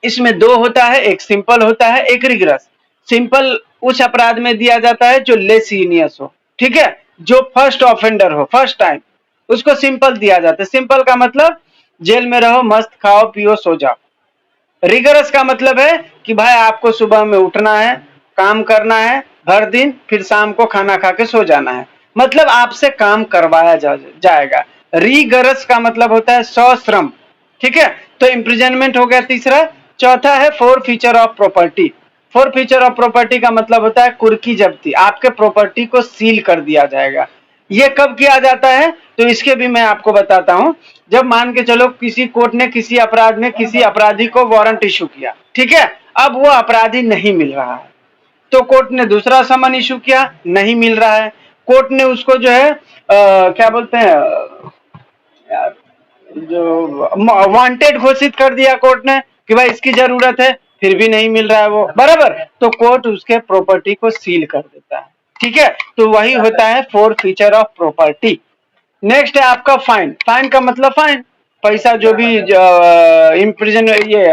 इसमें दो होता है, एक सिंपल होता है, एक रिगरस। सिंपल उस अपराध में दिया जाता है जो लेस हीनियस हो। ठीक है, जो फर्स्ट ऑफेंडर हो, फर्स्ट टाइम, उसको सिंपल दिया जाता है। सिंपल का मतलब जेल में रहो, मस्त खाओ पियो सो जाओ। रिगरस का मतलब है कि भाई आपको सुबह में उठना है, काम करना है भर दिन, फिर शाम को खाना खा के सो जाना है। मतलब आपसे काम करवाया जाएगा। रिगरस का मतलब होता है सश्रम। ठीक है, तो इम्प्रिजनमेंट हो गया तीसरा। चौथा है four feature of property. Four feature of property का मतलब होता है कुर्की जब्ती, आपके प्रॉपर्टी को सील कर दिया जाएगा। ये कब किया जाता है तो इसके भी मैं आपको बताता हूं। जब मान के चलो किसी कोर्ट ने किसी अपराध में किसी अपराधी को वारंट इशू किया। ठीक है, अब वो अपराधी नहीं मिल रहा है तो कोर्ट ने दूसरा समन इशू किया, नहीं मिल रहा है, कोर्ट ने उसको जो है क्या बोलते हैं जो वांटेड घोषित कर दिया कोर्ट ने कि भाई इसकी जरूरत है, फिर भी नहीं मिल रहा है वो, बराबर, तो कोर्ट उसके प्रॉपर्टी को सील कर देता है। ठीक है, तो वही होता है four feature of property. Next है आपका फाइन। फाइन का मतलब फाइन, पैसा जो भी इम्प्रिजन ये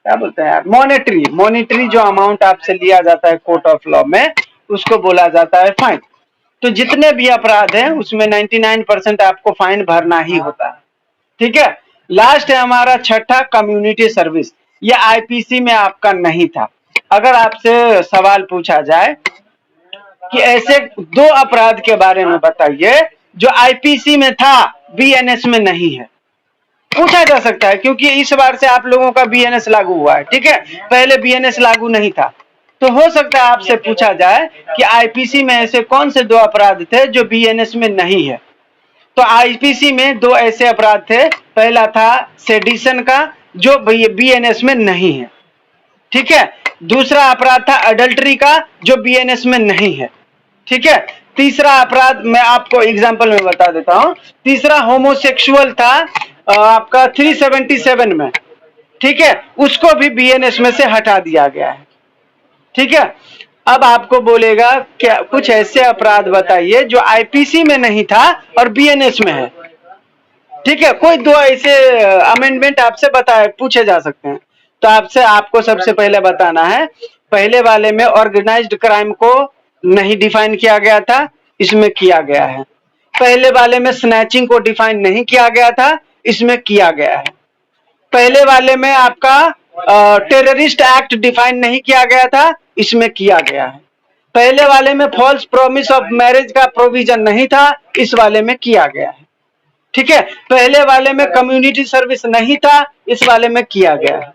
क्या बोलते हैं मॉनेटरी जो अमाउंट आपसे लिया जाता है कोर्ट ऑफ लॉ में, उसको बोला जाता है फाइन। तो जितने भी अपराध हैं उसमें 99% आपको फाइन भरना ही होता है। ठीक है, लास्ट है हमारा छठा कम्युनिटी सर्विस। ये आईपीसी में आपका नहीं था। अगर आपसे सवाल पूछा जाए कि ऐसे दो अपराध के बारे में बताइए जो आईपीसी में था बीएनएस में नहीं है, पूछा जा सकता है क्योंकि इस बार से आप लोगों का बीएनएस लागू हुआ है। ठीक है, पहले बीएनएस लागू नहीं था, तो हो सकता है आपसे पूछा जाए कि आईपीसी में ऐसे कौन से दो अपराध थे जो बीएनएस में नहीं है। तो आईपीसी में दो ऐसे अपराध थे, पहला था सेडिशन का जो बीएनएस में नहीं है। ठीक है, दूसरा अपराध था अडल्ट्री का जो बीएनएस में नहीं है। ठीक है, तीसरा अपराध मैं आपको एग्जांपल में बता देता हूं। तीसरा होमोसेक्सुअल था आपका 377 में। ठीक है, उसको भी बीएनएस में से हटा दिया गया है। ठीक है, अब आपको बोलेगा क्या कुछ ऐसे अपराध बताइए जो आईपीसी में नहीं था और बीएनएस में है। ठीक है, कोई दो ऐसे अमेंडमेंट आपसे बताए पूछे जा सकते हैं। तो आपको सबसे पहले बताना है, पहले वाले में ऑर्गेनाइज्ड क्राइम को नहीं डिफाइन किया गया था, इसमें किया गया है। पहले वाले में स्नैचिंग को डिफाइन नहीं किया गया था, इसमें किया गया है। पहले वाले में आपका टेररिस्ट एक्ट डिफाइन नहीं किया गया था, इसमें किया गया है। पहले वाले में फॉल्स प्रॉमिस ऑफ मैरिज का प्रोविजन नहीं था, इस वाले में किया गया है। ठीक है, पहले वाले में कम्युनिटी सर्विस नहीं था, इस वाले में किया गया है।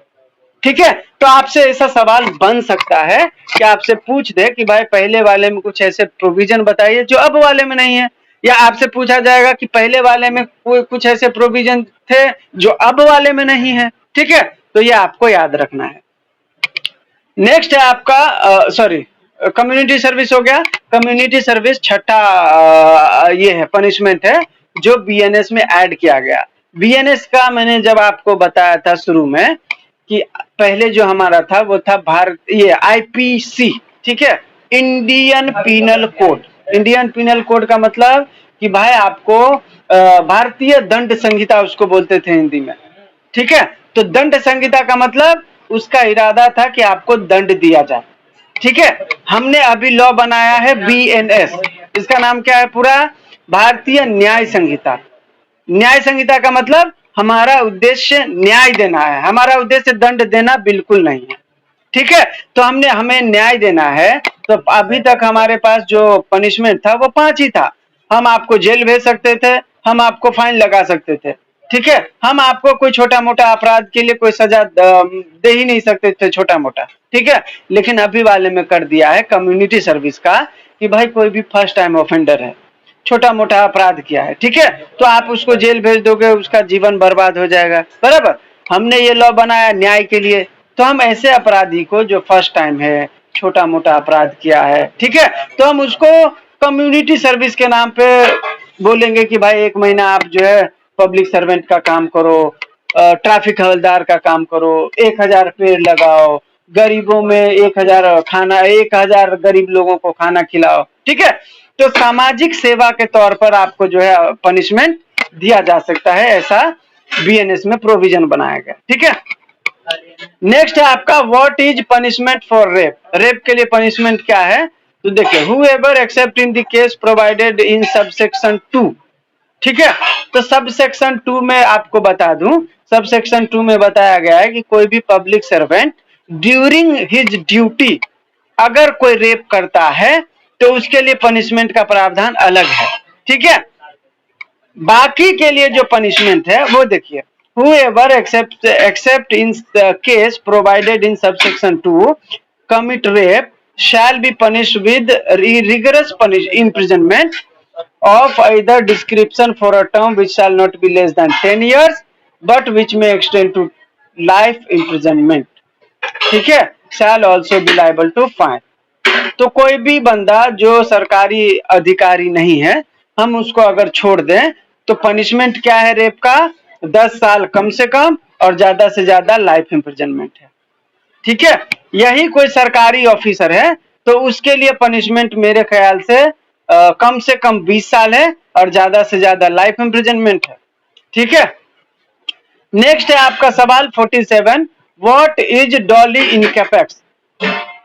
ठीक है, तो आपसे ऐसा सवाल बन सकता है कि आपसे पूछ दे कि भाई पहले वाले में कुछ ऐसे प्रोविजन बताइए जो अब वाले में नहीं है, या आपसे पूछा जाएगा कि पहले वाले में कोई कुछ ऐसे प्रोविजन थे जो अब वाले में नहीं है। ठीक है, तो ये आपको याद रखना है। नेक्स्ट है आपका सॉरी कम्युनिटी सर्विस हो गया। कम्युनिटी सर्विस छठा ये है पनिशमेंट है जो बीएनएस में ऐड किया गया। बीएनएस का मैंने जब आपको बताया था शुरू में कि पहले जो हमारा था वो था ये आईपीसी। ठीक है, Indian penal code. Indian penal code का मतलब कि भाई आपको भारतीय दंड संहिता उसको बोलते थे हिंदी में। ठीक है, तो दंड संहिता का मतलब उसका इरादा था कि आपको दंड दिया जाए। ठीक है, हमने अभी लॉ बनाया है बीएनएस, इसका नाम क्या है पूरा, भारतीय न्याय संहिता। न्याय संहिता का मतलब हमारा उद्देश्य न्याय देना है, हमारा उद्देश्य दंड देना बिल्कुल नहीं है। ठीक है। तो हमने हमें न्याय देना है, तो अभी तक हमारे पास जो पनिशमेंट था वो 5 ही था। हम आपको जेल भेज सकते थे, हम आपको फाइन लगा सकते थे, ठीक है। हम आपको कोई छोटा मोटा अपराध के लिए कोई सजा दे ही नहीं सकते थे छोटा मोटा, ठीक है। लेकिन अभी वाले में कर दिया है कम्युनिटी सर्विस का कि भाई कोई भी फर्स्ट टाइम ऑफेंडर है, छोटा मोटा अपराध किया है, ठीक है, तो आप उसको जेल भेज दोगे, उसका जीवन बर्बाद हो जाएगा, बराबर। हमने ये लॉ बनाया न्याय के लिए, तो हम ऐसे अपराधी को जो फर्स्ट टाइम है, छोटा मोटा अपराध किया है, ठीक है, तो हम उसको कम्युनिटी सर्विस के नाम पे बोलेंगे कि भाई 1 महीना आप जो है पब्लिक सर्वेंट का काम करो, ट्रैफिक हवलदार का काम करो, 1000 पेड़ लगाओ, गरीबों में 1000 गरीब लोगों को खाना खिलाओ, ठीक है। तो सामाजिक सेवा के तौर पर आपको जो है पनिशमेंट दिया जा सकता है, ऐसा बीएनएस में प्रोविजन बनाया गया, ठीक है। नेक्स्ट है आपका what is punishment for rape. Rape के लिए पनिशमेंट क्या है, तो देखिए however except in the case provided in subsection 2, ठीक है। तो सबसेक्शन 2 में आपको बता दूं, सबसेक्शन 2 में बताया गया है कि कोई भी public servant during his duty अगर कोई रेप करता है तो उसके लिए पनिशमेंट का प्रावधान अलग है, ठीक है। बाकी के लिए जो पनिशमेंट है वो देखिए, whoever except in the case provided in subsection 2 commit rape shall be punished with rigorous imprisonment of either description for a term which shall not be less than 10 years but which may extend to life imprisonment, ठीक है, shall also be liable to fine। तो कोई भी बंदा जो सरकारी अधिकारी नहीं है, हम उसको अगर छोड़ दें तो पनिशमेंट क्या है रेप का, 10 साल कम से कम और ज्यादा से ज्यादा लाइफ इम्प्रिजनमेंट है, ठीक है। यही कोई सरकारी ऑफिसर है तो उसके लिए पनिशमेंट मेरे ख्याल से कम 20 साल है और ज्यादा से ज्यादा लाइफ इम्प्रिजनमेंट है, ठीक है। नेक्स्ट है आपका सवाल 47, व्हाट इज डॉली इनकैपेक्स।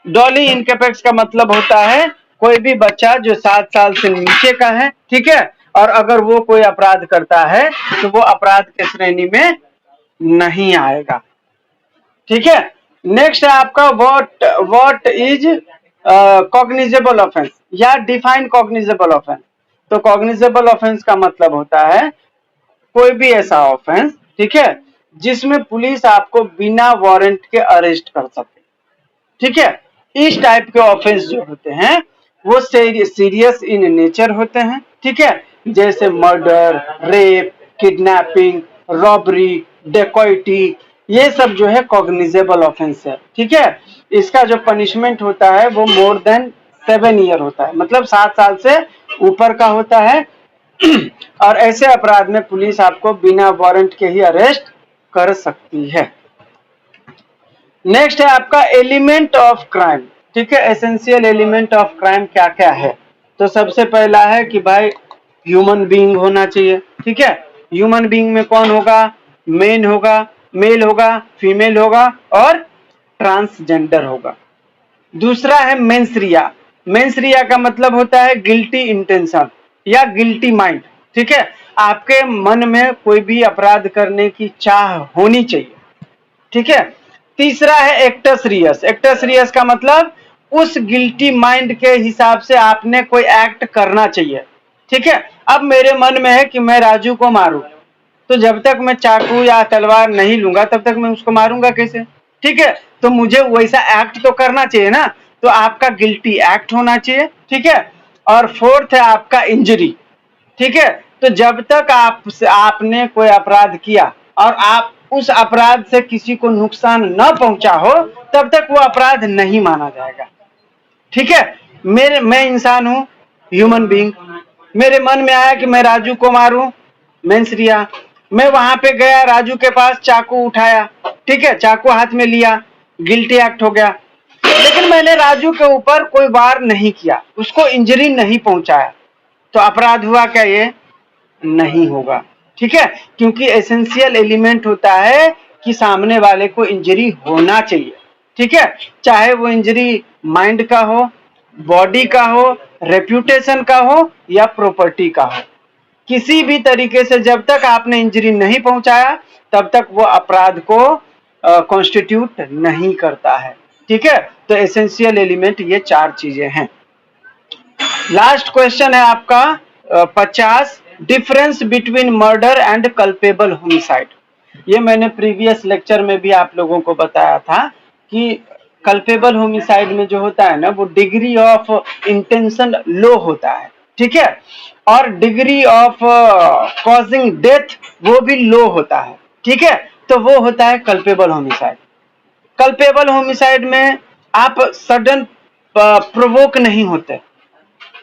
डॉली इनकैपेक्स का मतलब होता है कोई भी बच्चा जो 7 साल से नीचे का है, ठीक है, और अगर वो कोई अपराध करता है तो वो अपराध के श्रेणी में नहीं आएगा, ठीक है। नेक्स्ट है आपका व्हाट इज कॉग्निजेबल ऑफेंस या डिफाइन कॉग्निजेबल ऑफेंस। तो कॉग्निजेबल ऑफेंस का मतलब होता है कोई भी ऐसा ऑफेंस, ठीक है, जिसमें पुलिस आपको बिना वारंट के अरेस्ट कर सके, ठीक है। इस टाइप के ऑफेंस जो होते हैं वो सीरियस इन नेचर होते हैं, ठीक है, जैसे murder, rape, kidnapping, robbery, dacoity, ये सब जो है कॉग्निजेबल ऑफेंस है, ठीक है। इसका जो पनिशमेंट होता है वो मोर देन 7 ईयर होता है, मतलब 7 साल से ऊपर का होता है और ऐसे अपराध में पुलिस आपको बिना वारंट के ही अरेस्ट कर सकती है। नेक्स्ट है आपका एलिमेंट ऑफ क्राइम, ठीक है। एसेंशियल एलिमेंट ऑफ क्राइम क्या क्या है, तो सबसे पहला है कि भाई ह्यूमन बीइंग होना चाहिए, ठीक है। ह्यूमन बीइंग में कौन होगा, मेल होगा, फीमेल होगा और ट्रांसजेंडर होगा। दूसरा है मेंसरिया। मेंसरिया का मतलब होता है गिल्टी इंटेंशन या गिल्टी माइंड, ठीक है। आपके मन में कोई भी अपराध करने की चाह होनी चाहिए, ठीक है। तीसरा है एक्टस रियस। एक्टस रियस का मतलब उस गिल्टी माइंड के हिसाब से आपने कोई एक्ट करना चाहिए, ठीक है। अब मेरे मन में है कि मैं राजू को मारूं, तो जब तक मैं चाकू या तलवार नहीं लूंगा तब तक मैं उसको मारूंगा कैसे, ठीक है। तो मुझे वैसा एक्ट तो करना चाहिए ना, तो आपका गिल्टी एक्ट होना चाहिए, ठीक है। और फोर्थ है आपका इंजरी, ठीक है। तो जब तक आपने कोई अपराध किया और आप उस अपराध से किसी को नुकसान न पहुंचा हो तब तक वो अपराध नहीं माना जाएगा, ठीक है। मैं इंसान हूं, ह्यूमन बीइंग, मेरे मन में आया कि मैं राजू को मारूं, मेंसरिया, मैं वहां पे गया, राजू के पास चाकू उठाया, ठीक है, चाकू हाथ में लिया, गिल्टी एक्ट हो गया। लेकिन मैंने राजू के ऊपर कोई वार नहीं किया, उसको इंजरी नहीं पहुंचाया, तो अपराध हुआ क्या, ये नहीं होगा, ठीक है। क्योंकि एसेंशियल एलिमेंट होता है कि सामने वाले को इंजरी होना चाहिए, ठीक है, चाहे वो इंजरी माइंड का हो, बॉडी का हो, रेप्यूटेशन का हो या प्रॉपर्टी का हो, किसी भी तरीके से जब तक आपने इंजरी नहीं पहुंचाया तब तक वो अपराध को कॉन्स्टिट्यूट नहीं करता है, ठीक है, तो एसेंशियल एलिमेंट ये 4 चीजें हैं। लास्ट क्वेश्चन है आपका 50, difference between murder and culpable homicide. ये मैंने प्रीवियस लेक्चर में भी आप लोगों को बताया था कि कल्पेबल होमिसाइड में जो होता है ना, वो डिग्री ऑफ इंटेंशन लो होता है, ठीक है, और डिग्री ऑफ कॉजिंग डेथ वो भी लो होता है, ठीक है, तो वो होता है कल्पेबल होमिसाइड। कल्पेबल होमिसाइड में आप सडन प्रोवोक नहीं होते,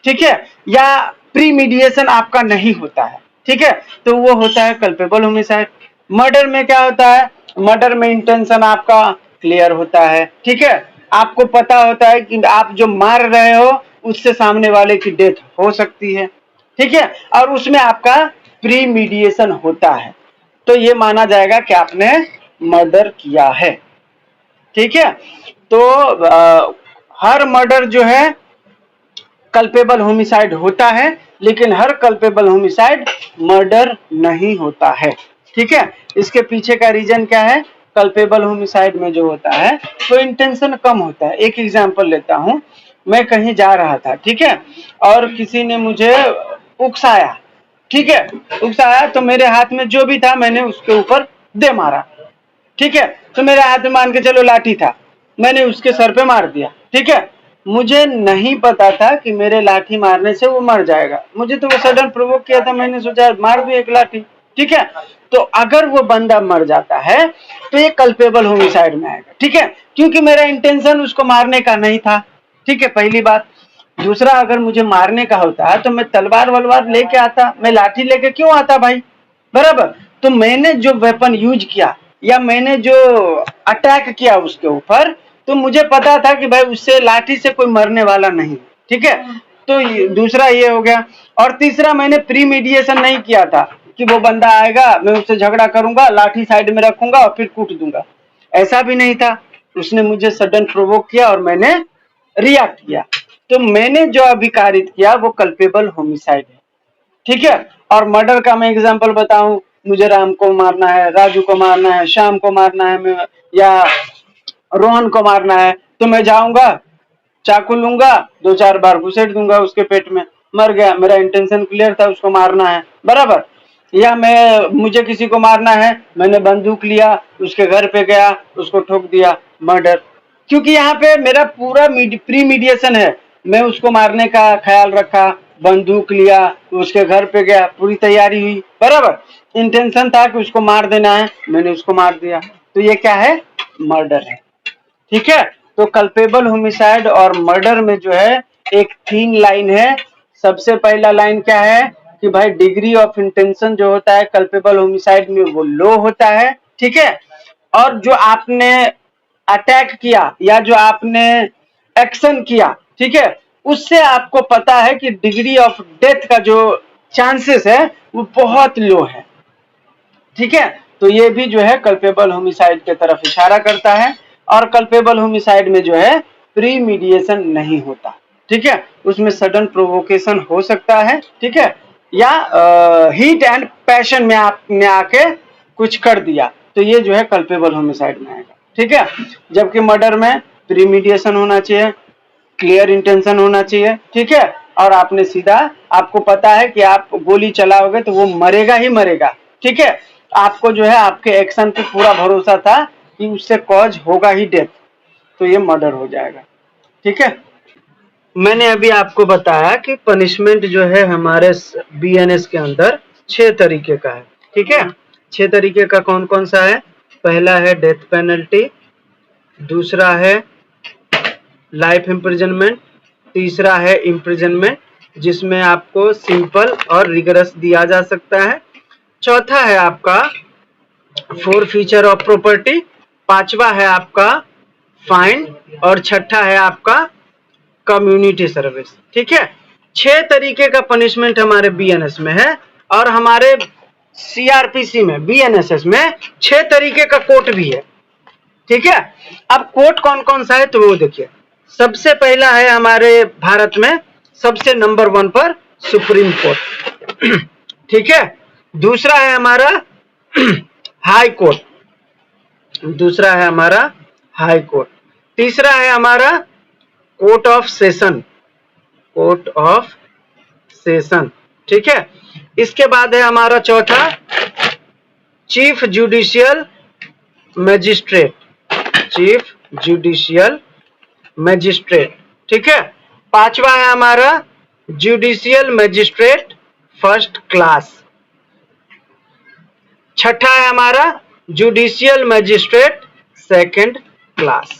ठीक है, या प्रीमीडिएशन आपका नहीं होता है, ठीक है, तो वो होता है कल्पेबल होमिसाइड। मर्डर में क्या होता है, मर्डर में इंटेंशन आपका क्लियर होता है, ठीक है, आपको पता होता है कि आप जो मार रहे हो उससे सामने वाले की डेथ हो सकती है, ठीक है, और उसमें आपका प्रीमीडिएशन होता है, तो ये माना जाएगा कि आपने मर्डर किया है, ठीक है। तो हर मर्डर जो है कल्पेबल होमिसाइड होता है, लेकिन हर कल्पेबल होमिसाइड मर्डर नहीं होता है, ठीक है। इसके पीछे का रीजन क्या है, कल्पेबल होमिसाइड में जो होता है तो इंटेंशन कम होता है। एक एग्जांपल लेता हूं, मैं कहीं जा रहा था, ठीक है, और किसी ने मुझे उकसाया, ठीक है, उकसाया तो मेरे हाथ में जो भी था मैंने उसके ऊपर दे मारा, ठीक है, तो मेरे हाथ में मान के चलो लाठी था, मैंने उसके सर पे मार दिया, ठीक है, मुझे नहीं पता था कि मेरे लाठी मारने से वो मर जाएगा, मुझे तो वो सडन प्रोवोक किया था, मैंने सोचा मार दूं एक लाठी, ठीक है, तो अगर वो बंदा मर जाता है तो ये कल्पेबल होमिसाइड में आएगा, ठीक है, क्योंकि मेरा इंटेंशन उसको मारने का नहीं था, ठीक है, पहली बात। दूसरा, अगर मुझे मारने का होता तो मैं तलवार वलवार लेके आता, मैं लाठी लेके क्यों आता भाई, बराबर। तो मैंने जो वेपन यूज किया या मैंने जो अटैक किया उसके ऊपर, तो मुझे पता था कि भाई उससे लाठी से कोई मरने वाला नहीं, ठीक है, तो दूसरा ये हो गया। और तीसरा, मैंने प्रीमीडिएशन नहीं किया था कि वो बंदा आएगा मैं उससे झगड़ा करूंगा, लाठी साइड में रखूंगा और फिर कूट दूंगा, ऐसा भी नहीं था, उसने मुझे सडन प्रोवोक किया और मैंने रिएक्ट किया, तो मैंने जो अभी कारित किया वो कल्पेबल होमिसाइड है, ठीक है। और मर्डर का मैं एग्जांपल बताऊं, मुझे राम को मारना है, राजू को मारना है, श्याम को मारना है, मैं या रोहन को मारना है, तो मैं जाऊंगा, चाकू लूंगा, 2-4 बार घुसेड़ दूंगा उसके पेट में, मर गया, मेरा इंटेंशन क्लियर था, उसको मारना है, बराबर। या मुझे किसी को मारना है, मैंने बंदूक लिया, उसके घर पे गया, उसको ठोक दिया, मर्डर, क्योंकि यहाँ पे मेरा पूरा प्रीमीडिएशन है, मैं उसको मारने का ख्याल रखा, बंदूक लिया, उसके घर पे गया, पूरी तैयारी हुई, बराबर, इंटेंशन था कि उसको मार देना है, मैंने उसको मार दिया, तो ये क्या है, मर्डर है, ठीक है। तो कल्पेबल होमिसाइड और मर्डर में जो है एक थीन लाइन है। सबसे पहला लाइन क्या है कि भाई डिग्री ऑफ इंटेंशन जो होता है कल्पेबल होमिसाइड में वो लो होता है, ठीक है, और जो आपने अटैक किया या जो आपने एक्शन किया, ठीक है, उससे आपको पता है कि डिग्री ऑफ डेथ का जो चांसेस है वो बहुत लो है, ठीक है, तो ये भी जो है कल्पेबल होमिसाइड के तरफ इशारा करता है। और कल्पेबल होमिसाइड में जो है प्रीमीडिएशन नहीं होता, ठीक है, उसमें सडन प्रोवोकेशन हो सकता है, ठीक है, या हीट एंड पैशन में आपने आके कुछ कर दिया, तो ये जो है कल्पेबल होमिसाइड में आएगा, ठीक है। जबकि मर्डर में प्रीमीडिएशन होना चाहिए, क्लियर इंटेंशन होना चाहिए, ठीक है, और आपने सीधा, आपको पता है कि आप गोली चलाओगे तो वो मरेगा ही मरेगा, ठीक है, आपको जो है आपके एक्शन पे पूरा भरोसा था कि उससे कॉज होगा ही डेथ, तो ये मर्डर हो जाएगा, ठीक है। मैंने अभी आपको बताया कि पनिशमेंट जो है हमारे बीएनएस के अंदर 6 तरीके का है, ठीक है, 6 तरीके का कौन कौन सा है, पहला है डेथ पेनल्टी, दूसरा है लाइफ इम्प्रिजनमेंट, तीसरा है इम्प्रिजनमेंट जिसमें आपको सिंपल और रिगरस दिया जा सकता है, चौथा है आपका फॉरफीचर ऑफ प्रॉपर्टी, पांचवा है आपका फाइन, और छठा है आपका कम्युनिटी सर्विस, ठीक है। 6 तरीके का पनिशमेंट हमारे बीएनएस में है, और हमारे सीआरपीसी में बीएनएसएस में 6 तरीके का कोर्ट भी है, ठीक है। अब कोर्ट कौन कौन सा है तो वो देखिए, सबसे पहला है हमारे भारत में सबसे नंबर 1 पर सुप्रीम कोर्ट, ठीक है, दूसरा है हमारा हाई कोर्ट, दूसरा है हमारा हाई कोर्ट, तीसरा है हमारा court of session, court of session, ठीक है। इसके बाद है हमारा चौथा chief judicial magistrate, chief judicial magistrate, ठीक है। पांचवा है हमारा जुडिशियल मैजिस्ट्रेट फर्स्ट क्लास। छठा है हमारा जुडिशियल मैजिस्ट्रेट सेकंड क्लास,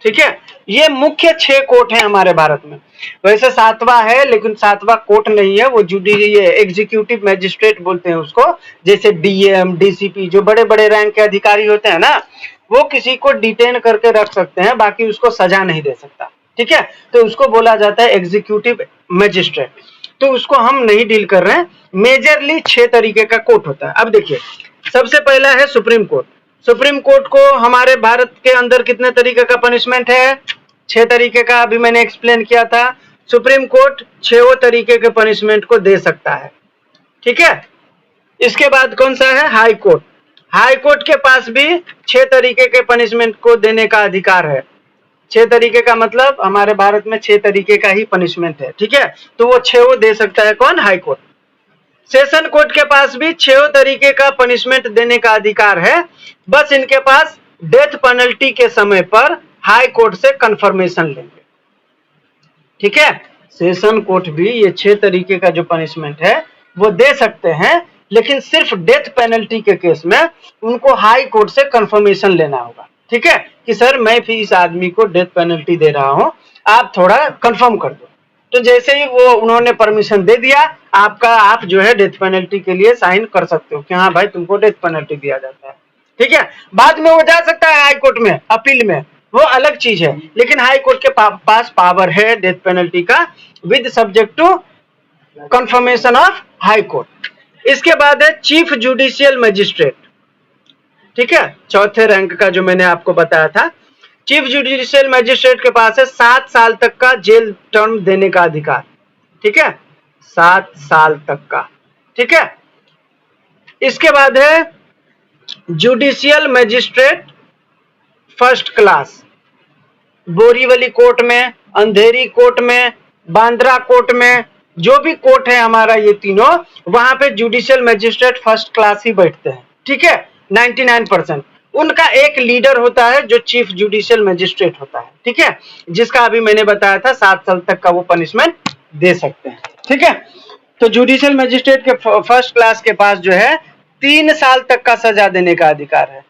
ठीक है। ये मुख्य 6 कोर्ट हैं हमारे भारत में। वैसे 7वां है लेकिन 7वां कोर्ट नहीं है, वो एग्जीक्यूटिव मैजिस्ट्रेट बोलते हैं उसको। जैसे डीएम, डीसीपी, जो बड़े बड़े रैंक के अधिकारी होते हैं ना, वो किसी को डिटेन करके रख सकते हैं, बाकी उसको सजा नहीं दे सकता, ठीक है। तो उसको बोला जाता है एग्जीक्यूटिव मैजिस्ट्रेट। तो उसको हम नहीं डील कर रहे हैं। मेजरली 6 तरीके का कोर्ट होता है। अब देखिए, सबसे पहला है सुप्रीम कोर्ट। सुप्रीम कोर्ट को हमारे भारत के अंदर कितने तरीके का पनिशमेंट है? 6 तरीके का, अभी मैंने एक्सप्लेन किया था। सुप्रीम कोर्ट 6 तरीके के पनिशमेंट को दे सकता है, ठीक है। इसके बाद कौन सा है? High court. हाई कोर्ट के पास भी 6 तरीके के पनिशमेंट को देने का अधिकार है। 6 तरीके का मतलब हमारे भारत में 6 तरीके का ही पनिशमेंट है, ठीक है। तो वो 6 दे सकता है कौन? High court. सेशन कोर्ट के पास भी 6 तरीके का पनिशमेंट देने का अधिकार है, बस इनके पास डेथ पेनल्टी के समय पर हाई कोर्ट से कंफर्मेशन लेंगे, ठीक है। सेशन कोर्ट भी ये 6 तरीके का जो पनिशमेंट है वो दे सकते हैं, लेकिन सिर्फ डेथ पेनल्टी के केस में उनको हाई कोर्ट से कंफर्मेशन लेना होगा, ठीक है, कि सर मैं भी इस आदमी को डेथ पेनल्टी दे रहा हूं, आप थोड़ा कंफर्म कर दो। तो जैसे ही वो उन्होंने परमिशन दे दिया, आप जो है डेथ पेनल्टी के लिए साइन कर सकते हो कि हाँ भाई तुमको डेथ पेनल्टी दिया जाता है, ठीक है। बाद में वो जा सकता है हाई कोर्ट में, अपील में, वो अलग चीज है, लेकिन हाई कोर्ट के पास पावर है डेथ पेनल्टी का with subject to confirmation of high court. इसके बाद है चीफ जुडिशियल मैजिस्ट्रेट, ठीक है, चौथे रैंक का जो मैंने आपको बताया था। चीफ जुडिशियल मैजिस्ट्रेट के पास है 7 साल तक का जेल टर्म देने का अधिकार, ठीक है, 7 साल तक का, ठीक है। इसके बाद है judicial magistrate first class. Borivali court में, अंधेरी कोर्ट में, बांद्रा कोर्ट में, जो भी कोर्ट है हमारा ये तीनों, वहां पे जुडिशियल मैजिस्ट्रेट फर्स्ट क्लास ही बैठते हैं, ठीक है, 99%। उनका एक लीडर होता है जो चीफ जुडिशियल मैजिस्ट्रेट होता है, ठीक है, जिसका अभी मैंने बताया था 7 साल तक का वो पनिशमेंट दे सकते हैं, ठीक है। तो जुडिशियल मैजिस्ट्रेट के फर्स्ट क्लास के पास जो है 3 साल तक का सजा देने का अधिकार है,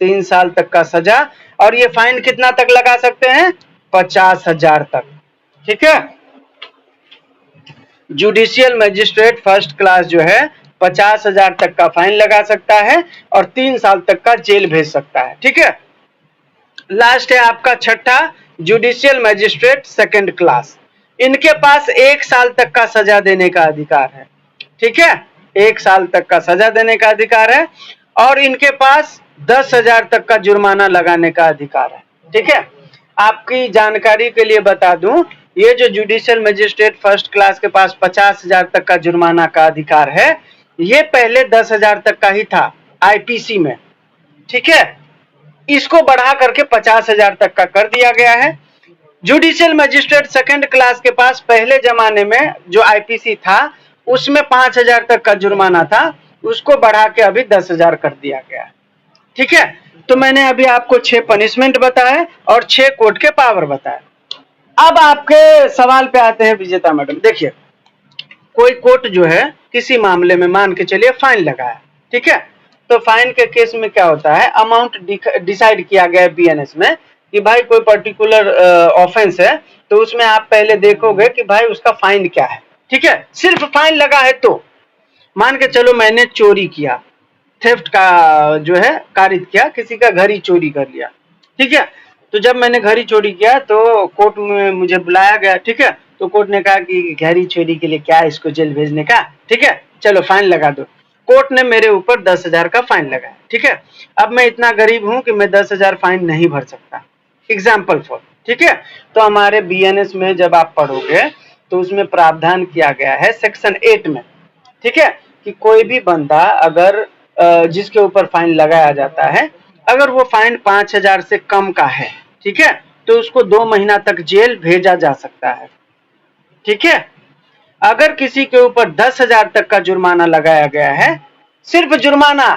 3 साल तक का सजा। और ये फाइन कितना तक लगा सकते हैं? 50,000 तक, ठीक है। जुडिशियल मैजिस्ट्रेट फर्स्ट क्लास जो है 50,000 तक का फाइन लगा सकता है और 3 साल तक का जेल भेज सकता है, ठीक है। लास्ट है आपका छठा जुडिशियल मैजिस्ट्रेट सेकंड क्लास। इनके पास 1 साल तक का सजा देने का अधिकार है, ठीक है, 1 साल तक का सजा देने का अधिकार है और इनके पास 10,000 तक का जुर्माना लगाने का अधिकार है, ठीक है। आपकी जानकारी के लिए बता दूं, ये जो जुडिशियल मैजिस्ट्रेट फर्स्ट क्लास के पास 50,000 तक का जुर्माना का अधिकार है, ये पहले 10,000 तक का ही था आईपीसी में, ठीक है। इसको बढ़ा करके 50,000 तक का कर दिया गया है। जुडिशियल मैजिस्ट्रेट सेकंड क्लास के पास पहले जमाने में जो आईपीसी था उसमें 5,000 तक का जुर्माना था, उसको बढ़ा के अभी 10,000 कर दिया गया है, ठीक है। तो मैंने अभी आपको 6 पनिशमेंट बताए और 6 कोर्ट के पावर बताए। अब आपके सवाल पे आते हैं विजेता मैडम। देखिए, कोई कोर्ट जो है किसी मामले में मान के चलिए फाइन लगाया, ठीक है, तो फाइन के केस में क्या होता है, अमाउंट डिसाइड किया गया है बीएनएस में कि भाई कोई पर्टिकुलर ऑफेंस है, तो उसमें आप पहले देखोगे कि भाई उसका फाइन क्या है, ठीक है। सिर्फ फाइन लगा है तो मान के चलो मैंने चोरी किया, थेफ्ट का जो है कारित किया, किसी का घर ही चोरी कर लिया, ठीक है। तो जब मैंने घर ही चोरी किया तो कोर्ट में मुझे बुलाया गया, ठीक है। तो कोर्ट ने कहा कि घर ही चोरी के लिए क्या है इसको जेल भेजने का, ठीक है, चलो फाइन लगा दो। कोर्ट ने मेरे ऊपर 10,000 का फाइन लगाया, ठीक है। अब मैं इतना गरीब हूं कि मैं 10,000 फाइन नहीं भर सकता, एग्जाम्पल फॉर, ठीक है। तो हमारे बीएनएस में जब आप पढ़ोगे तो उसमें प्रावधान किया गया है सेक्शन 8 में, ठीक है, कि कोई भी बंदा अगर जिसके ऊपर फाइन लगाया जाता है अगर वो फाइन 5,000 से कम का है, ठीक है, तो उसको 2 महीना तक जेल भेजा जा सकता है, ठीक है। अगर किसी के ऊपर 10,000 तक का जुर्माना लगाया गया है, सिर्फ जुर्माना,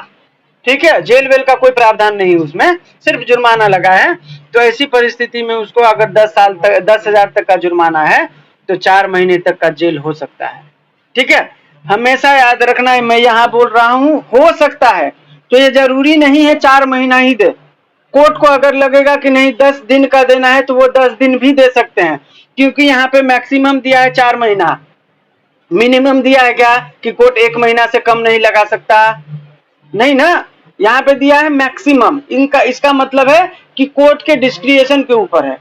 ठीक है, जेल वेल का कोई प्रावधान नहीं उसमें, सिर्फ जुर्माना लगा है, तो ऐसी परिस्थिति में उसको अगर 10,000 तक का जुर्माना है तो 4 महीने तक का जेल हो सकता है, ठीक है। हमेशा याद रखना है, मैं यहाँ बोल रहा हूँ हो सकता है, तो ये जरूरी नहीं है 4 महीना ही दे। कोर्ट को अगर लगेगा कि नहीं 10 दिन का देना है तो वो 10 दिन भी दे सकते हैं, क्योंकि यहाँ पे मैक्सिमम दिया है 4 महीना, मिनिमम दिया है क्या कि कोर्ट 1 महीना से कम नहीं लगा सकता, नहीं ना, यहाँ पे दिया है मैक्सिमम। इनका इसका मतलब है कि कोर्ट के डिस्क्रिएशन के ऊपर है,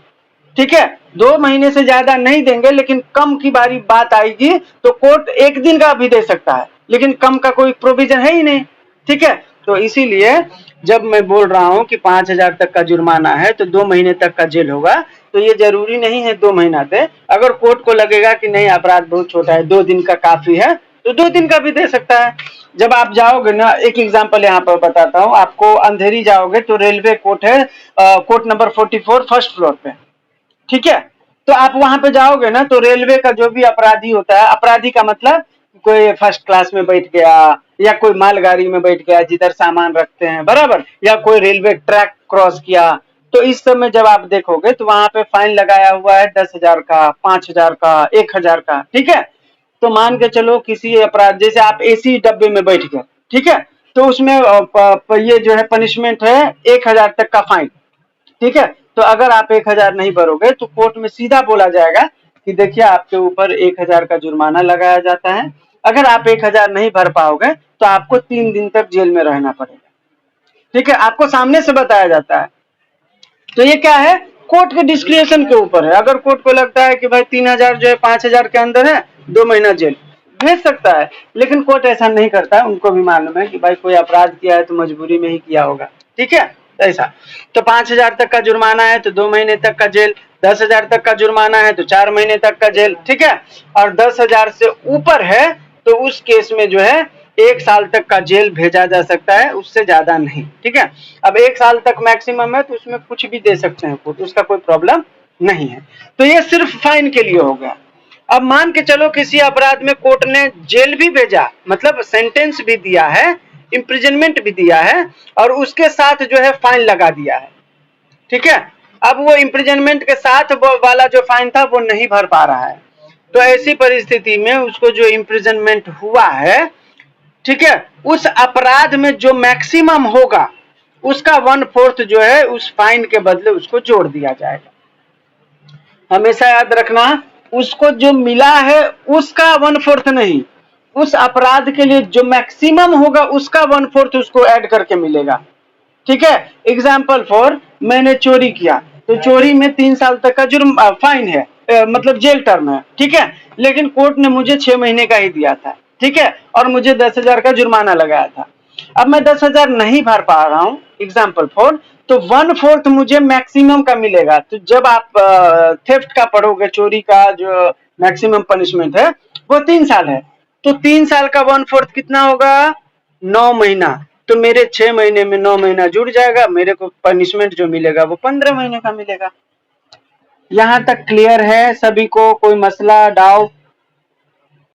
ठीक है। 2 महीने से ज्यादा नहीं देंगे, लेकिन कम की बारी बात आएगी तो कोर्ट 1 दिन का भी दे सकता है, लेकिन कम का कोई प्रोविजन है ही नहीं, ठीक है। तो इसीलिए जब मैं बोल रहा हूं कि 5,000 तक का जुर्माना है तो 2 महीने तक का जेल होगा, तो ये जरूरी नहीं है 2 महीना दे। अगर कोर्ट को लगेगा कि नहीं अपराध बहुत छोटा है, 2 दिन का काफी है, तो 2 दिन का भी दे सकता है। जब आप जाओगे ना, एक एग्जांपल यहाँ पर बताता हूँ आपको, अंधेरी जाओगे तो रेलवे कोर्ट है, कोर्ट नंबर 44 फर्स्ट फ्लोर पे, ठीक है। तो आप वहां पे जाओगे ना तो रेलवे का जो भी अपराधी होता है, अपराधी का मतलब कोई फर्स्ट क्लास में बैठ गया या कोई मालगाड़ी में बैठ गया जिधर सामान रखते हैं, बराबर, या कोई रेलवे ट्रैक क्रॉस किया, तो इस समय जब आप देखोगे तो वहां पे फाइन लगाया हुआ है 10,000 का, 5,000 का, 1,000 का, ठीक है। तो मान के चलो किसी अपराध, जैसे आप एसी डब्बे में बैठ गए, ठीक है, तो उसमें ये जो है पनिशमेंट है 1,000 तक का फाइन, ठीक है। तो अगर आप 1,000 नहीं भरोगे तो कोर्ट में सीधा बोला जाएगा कि देखिए आपके ऊपर 1,000 का जुर्माना लगाया जाता है, अगर आप 1,000 नहीं भर पाओगे तो आपको 3 दिन तक जेल में रहना पड़ेगा, ठीक है, आपको सामने से बताया जाता है। तो ये क्या है, कोर्ट के डिस्क्रिएशन के ऊपर है। अगर कोर्ट को लगता है कि भाई 3,000 जो है 5,000 के अंदर है, 2 महीना जेल भेज सकता है, लेकिन कोर्ट ऐसा नहीं करता है, उनको भी मालूम है कि भाई कोई अपराध किया है तो मजबूरी में ही किया होगा, ठीक है, ऐसा। तो 5,000 तक का जुर्माना है तो 2 महीने तक का जेल, 10,000 तक का जुर्माना है तो 4 महीने तक का जेल, ठीक है, और 10,000 से ऊपर है तो उस केस में जो है 1 साल तक का जेल भेजा जा सकता है, उससे ज्यादा नहीं, ठीक है। अब 1 साल तक मैक्सिमम है तो उसमें कुछ भी दे सकते हैं कोर्ट, उसका कोई प्रॉब्लम नहीं है। तो ये सिर्फ फाइन के लिए हो गया। अब मान के चलो किसी अपराध में कोर्ट ने जेल भी भेजा, मतलब सेंटेंस भी दिया है, इम्प्रिजनमेंट भी दिया है, और उसके साथ जो है फाइन लगा दिया है, ठीक है। अब वो इम्प्रिजनमेंट के साथ वो वाला जो फाइन था वो नहीं भर पा रहा है, तो ऐसी परिस्थिति में उसको जो इम्प्रिजनमेंट हुआ है, ठीक है, उस अपराध में जो मैक्सिमम होगा उसका 1/4 जो है उस फाइन के बदले उसको जोड़ दिया जाएगा। हमेशा याद रखना, उसको जो मिला है उसका 1/4 नहीं, उस अपराध के लिए जो मैक्सिमम होगा उसका 1/4 उसको ऐड करके मिलेगा, ठीक है। एग्जाम्पल फॉर, मैंने चोरी किया तो चोरी में 3 साल तक का जुर्म फाइन है, मतलब जेल टर्म है, ठीक है, लेकिन कोर्ट ने मुझे 6 महीने का ही दिया था, ठीक है, और मुझे 10,000 का जुर्माना लगाया था। अब मैं 10,000 नहीं भर पा रहा हूँ, एग्जाम्पल फॉर, तो 1/4 मुझे मैक्सिमम का मिलेगा। तो जब आप थेफ्ट का पढ़ोगे, चोरी का जो मैक्सिमम पनिशमेंट है वो 3 साल है, तो 3 साल का 1/4 कितना होगा, 9 महीना। तो मेरे 6 महीने में 9 महीना जुड़ जाएगा, मेरे को पनिशमेंट जो मिलेगा वो 15 महीने का मिलेगा। यहाँ तक क्लियर है सभी को, कोई मसला डाउट?